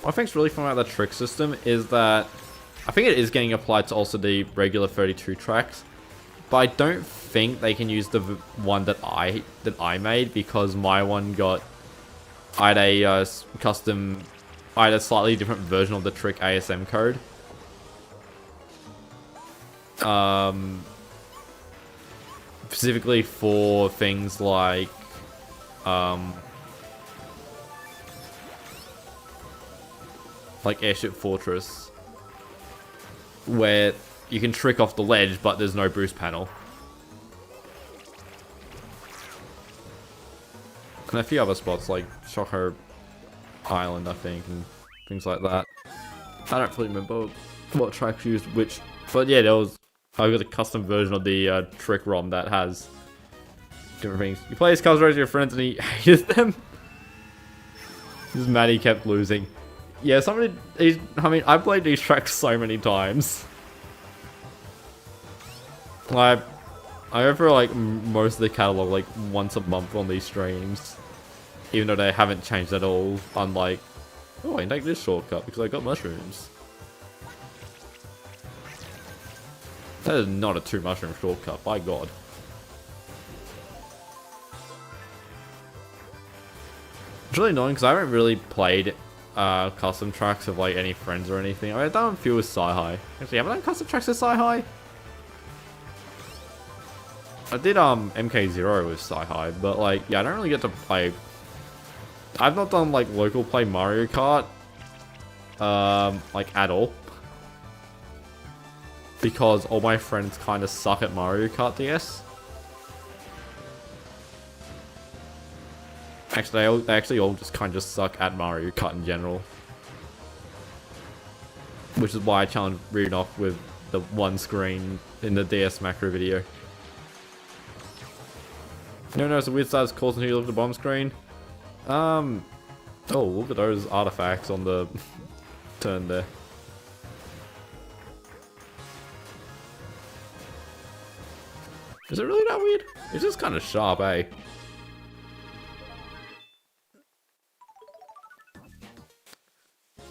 What I think's really fun about the trick system is that I think it is getting applied to also the regular 32 tracks, but I don't think they can use the one that I made, because my one I had a slightly different version of the trick ASM code. Specifically for things like Airship Fortress, where you can trick off the ledge, but there's no boost panel. And a few other spots like Choco Island, I think, and things like that. I don't really remember what tracks used which, but yeah, I got a custom version of the trick ROM that has different things. You play as Cubs Race with your friends and he hated them. This Maddie kept losing. Yeah, I played these tracks so many times. I go for like most of the catalog like once a month on these streams, even though they haven't changed at all. Unlike, oh, I can take this shortcut because I got mushrooms. That is not a 2 mushroom shortcut, by God. It's really annoying because I haven't really played custom tracks of like any friends or anything. I've done a few with Sci-Hi. Actually, have I done custom tracks with Sci-Hi? I did MK0 with Sci-Hi, but like, yeah, I don't really get to play. I've not done like local play Mario Kart like at all, because all my friends kind of suck at Mario Kart DS. Actually, they actually all just kind of suck at Mario Kart in general. Which is why I challenged Reed off with the one screen in the DS macro video. No, it's a weird size course until you look at the bomb screen. Oh, look at those artifacts on the turn there. Is it really that weird? It's just kind of sharp, eh?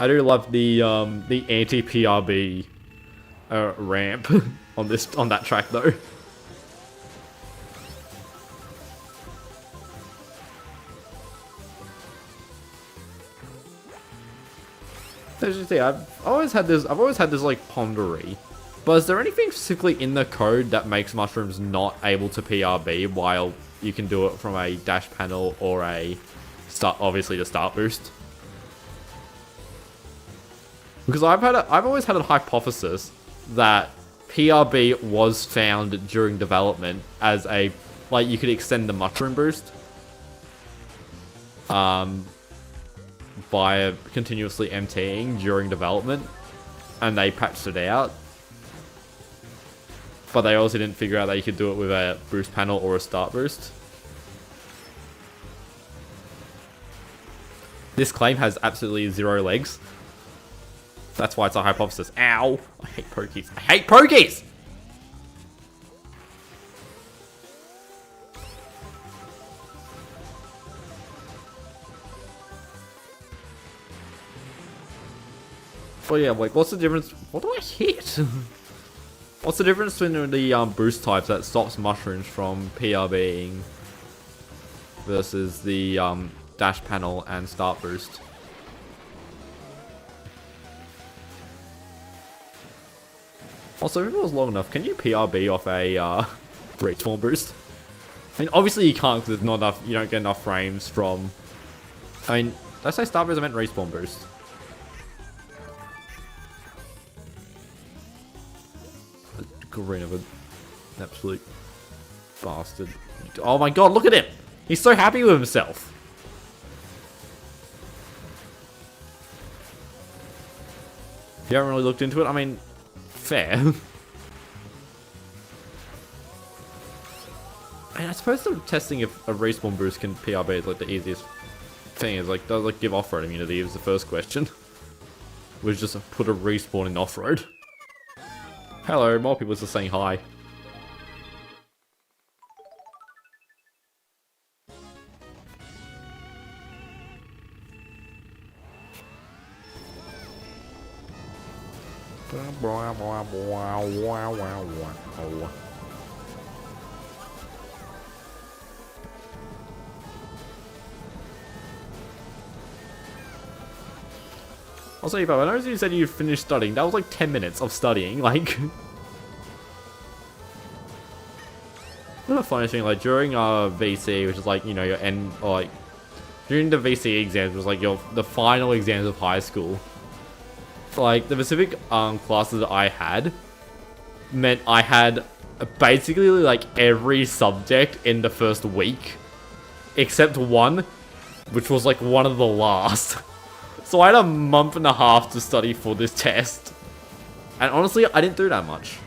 I do love the anti-PRB ramp on that track though. As you see, I've always had this like pondery. But is there anything specifically in the code that makes mushrooms not able to PRB while you can do it from a dash panel or obviously the start boost? Because I've always had a hypothesis that PRB was found during development as you could extend the mushroom boost by continuously emptying during development, and they patched it out. But they also didn't figure out that you could do it with a boost panel or a start boost. This claim has absolutely 0 legs. That's why it's a hypothesis. Ow! I hate pokies. I hate pokies! But yeah, like, what's the difference? What do I hit? What's the difference between the boost types that stops mushrooms from PRBing versus the dash panel and start boost? Also, if it was long enough, can you PRB off a respawn boost? I mean, obviously you can't because there's not enough. You don't get enough frames from. I mean, did I say start boost? I meant respawn boost. Green of an absolute bastard. Oh my god, look at him! He's so happy with himself. you haven't really looked into it, I mean, fair. And I suppose the testing if a respawn boost can PRB is like the easiest thing. Is like, does it give off-road immunity is the first question. Was just put a respawn in off-road. Hello, more people are just saying hi. I'll say, Bob, I noticed you said you finished studying. That was like 10 minutes of studying, like... Another funny thing, like, during VC, which is like, you know, your end, or like... During the VC exams, was like the final exams of high school. Like, the specific classes that I had meant I had basically like every subject in the first week. Except one, which was like one of the last. So I had a month and a half to study for this test. And honestly, I didn't do that much.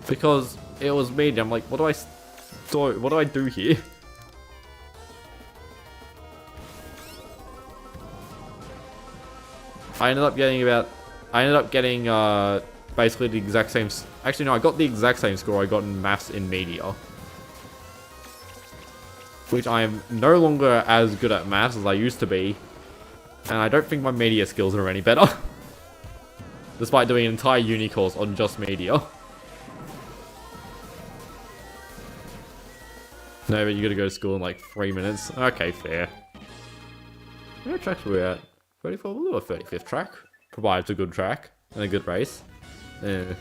Because it was me, and I'm like, what do I do here? I ended up getting basically the exact same, actually no, I got the exact same score I got in maths in media. Which I am no longer as good at maths as I used to be. And I don't think my media skills are any better. Despite doing an entire uni course on just media. No, but you gotta go to school in like 3 minutes. Okay, fair. What tracks were we at? 34? We'll do a 35th track. Provided it's a good track. And a good race. The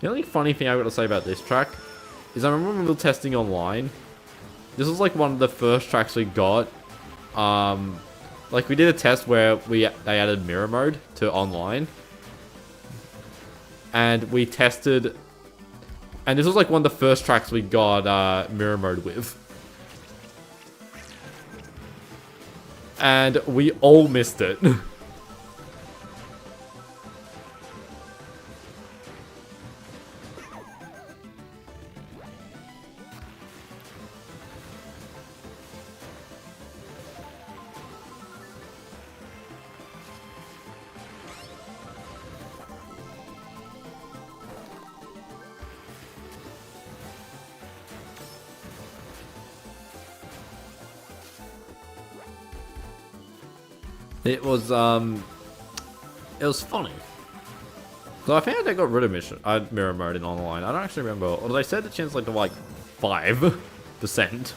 only funny thing I've got to say about this track is I remember when we were testing online. This was like one of the first tracks we got. Like we did a test where they added mirror mode to online. And we tested... And this was like one of the first tracks we got mirror mode with. And we all missed it. It was funny. So I think they got rid of mirror mode in online. I don't actually remember. Or they said the chance like to like 5%. It's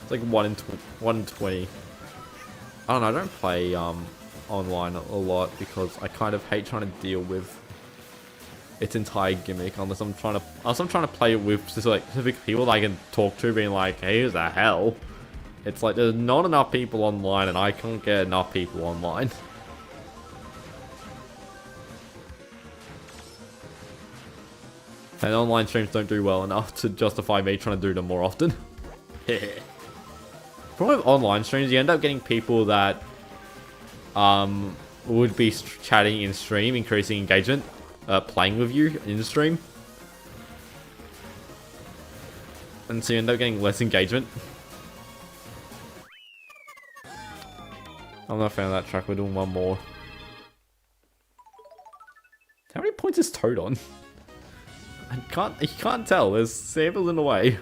like 1 in 20. I don't know. I don't play online a lot because I kind of hate trying to deal with its entire gimmick unless I'm trying to play it with specific people that I can talk to, being like, hey, who the hell? It's like there's not enough people online and I can't get enough people online. And online streams don't do well enough to justify me trying to do them more often. Problem with online streams, you end up getting people that would be chatting in stream, increasing engagement, playing with you in stream. And so you end up getting less engagement. I'm not a fan of that track, we're doing one more. How many points is Toad on? You can't tell, there's samples in the way.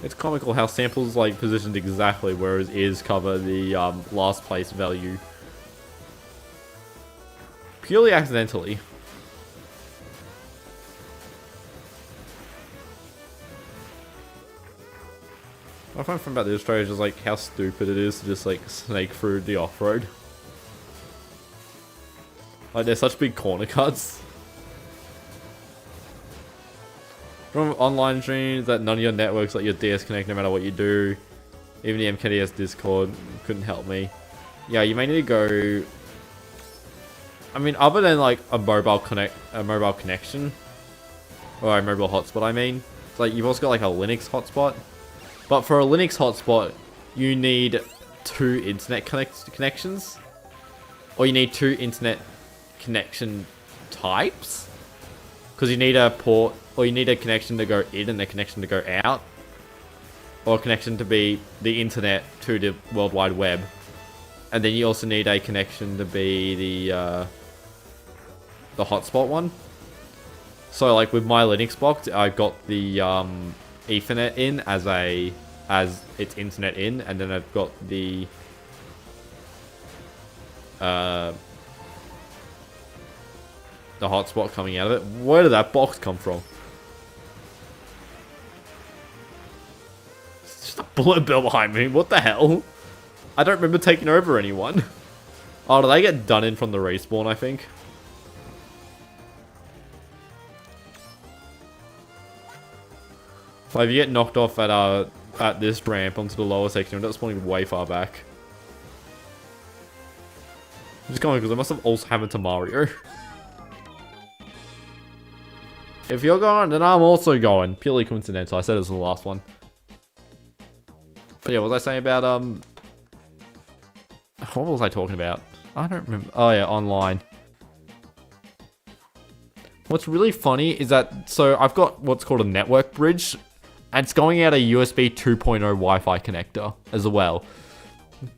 It's comical how samples like positioned exactly where his ears cover the last place value. Purely accidentally. What I find fun about this track is just like how stupid it is to just like snake through the off-road. Like they're such big corner cuts. From online streams that none of your networks let your DS connect no matter what you do. Even the MKDS Discord couldn't help me. Yeah, you may need to go... I mean, other than like a mobile connection, or a mobile hotspot I mean, like you've also got like a Linux hotspot. But for a Linux hotspot, you need 2 internet connections. Or you need 2 internet connection types. Because you need a port, or you need a connection to go in and a connection to go out. Or a connection to be the internet to the World Wide Web. And then you also need a connection to be the hotspot one. So like with my Linux box, I got the Ethernet in as its internet in, and then I've got the hotspot coming out of it. Where did that box come from? It's just a bullet bill behind me. What the hell? I don't remember taking over anyone. Oh, did they get done in from the respawn, I think? So if you get knocked off at this ramp onto the lower section, you're not spawning way far back. I'm just going because I must have also happened to Mario. If you're going, then I'm also going. Purely coincidental. I said it was the last one. But yeah, what was I saying about what was I talking about? I don't remember. Oh yeah, online. What's really funny is that, so I've got what's called a network bridge, and it's going out a USB 2.0 Wi-Fi connector as well.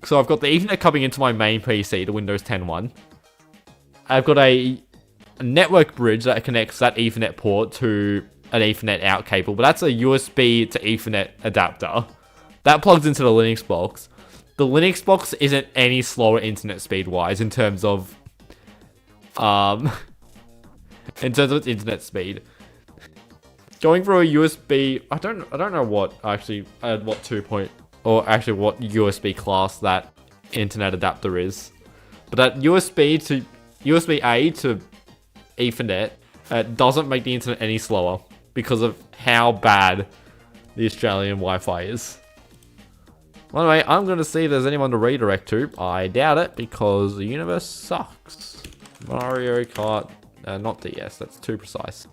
So I've got the Ethernet coming into my main PC, the Windows 10 one. I've got a network bridge that connects that Ethernet port to an Ethernet out cable, but that's a USB to Ethernet adapter. That plugs into the Linux box. The Linux box isn't any slower internet speed wise in terms of its internet speed. Going for a USB, I don't know what actually what 2. Or actually what USB class that internet adapter is. But that USB-A to Ethernet doesn't make the internet any slower because of how bad the Australian Wi-Fi is. Anyway, I'm going to see if there's anyone to redirect to. I doubt it because the universe sucks. Mario Kart, not DS, that's too precise.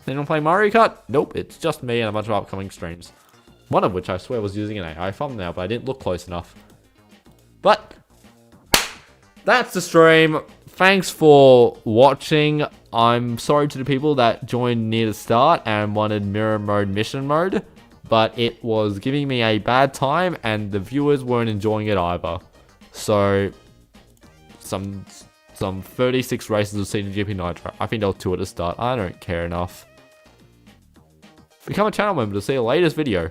Anyone play Mario Kart? Nope, it's just me and a bunch of upcoming streams. One of which I swear was using an AI thumbnail, but I didn't look close enough. But that's the stream. Thanks for watching. I'm sorry to the people that joined near the start and wanted mirror mode mission mode, but it was giving me a bad time and the viewers weren't enjoying it either. So some 36 races of GP Nitro. I think there were 2 at the start. I don't care enough. Become a channel member to see the latest video.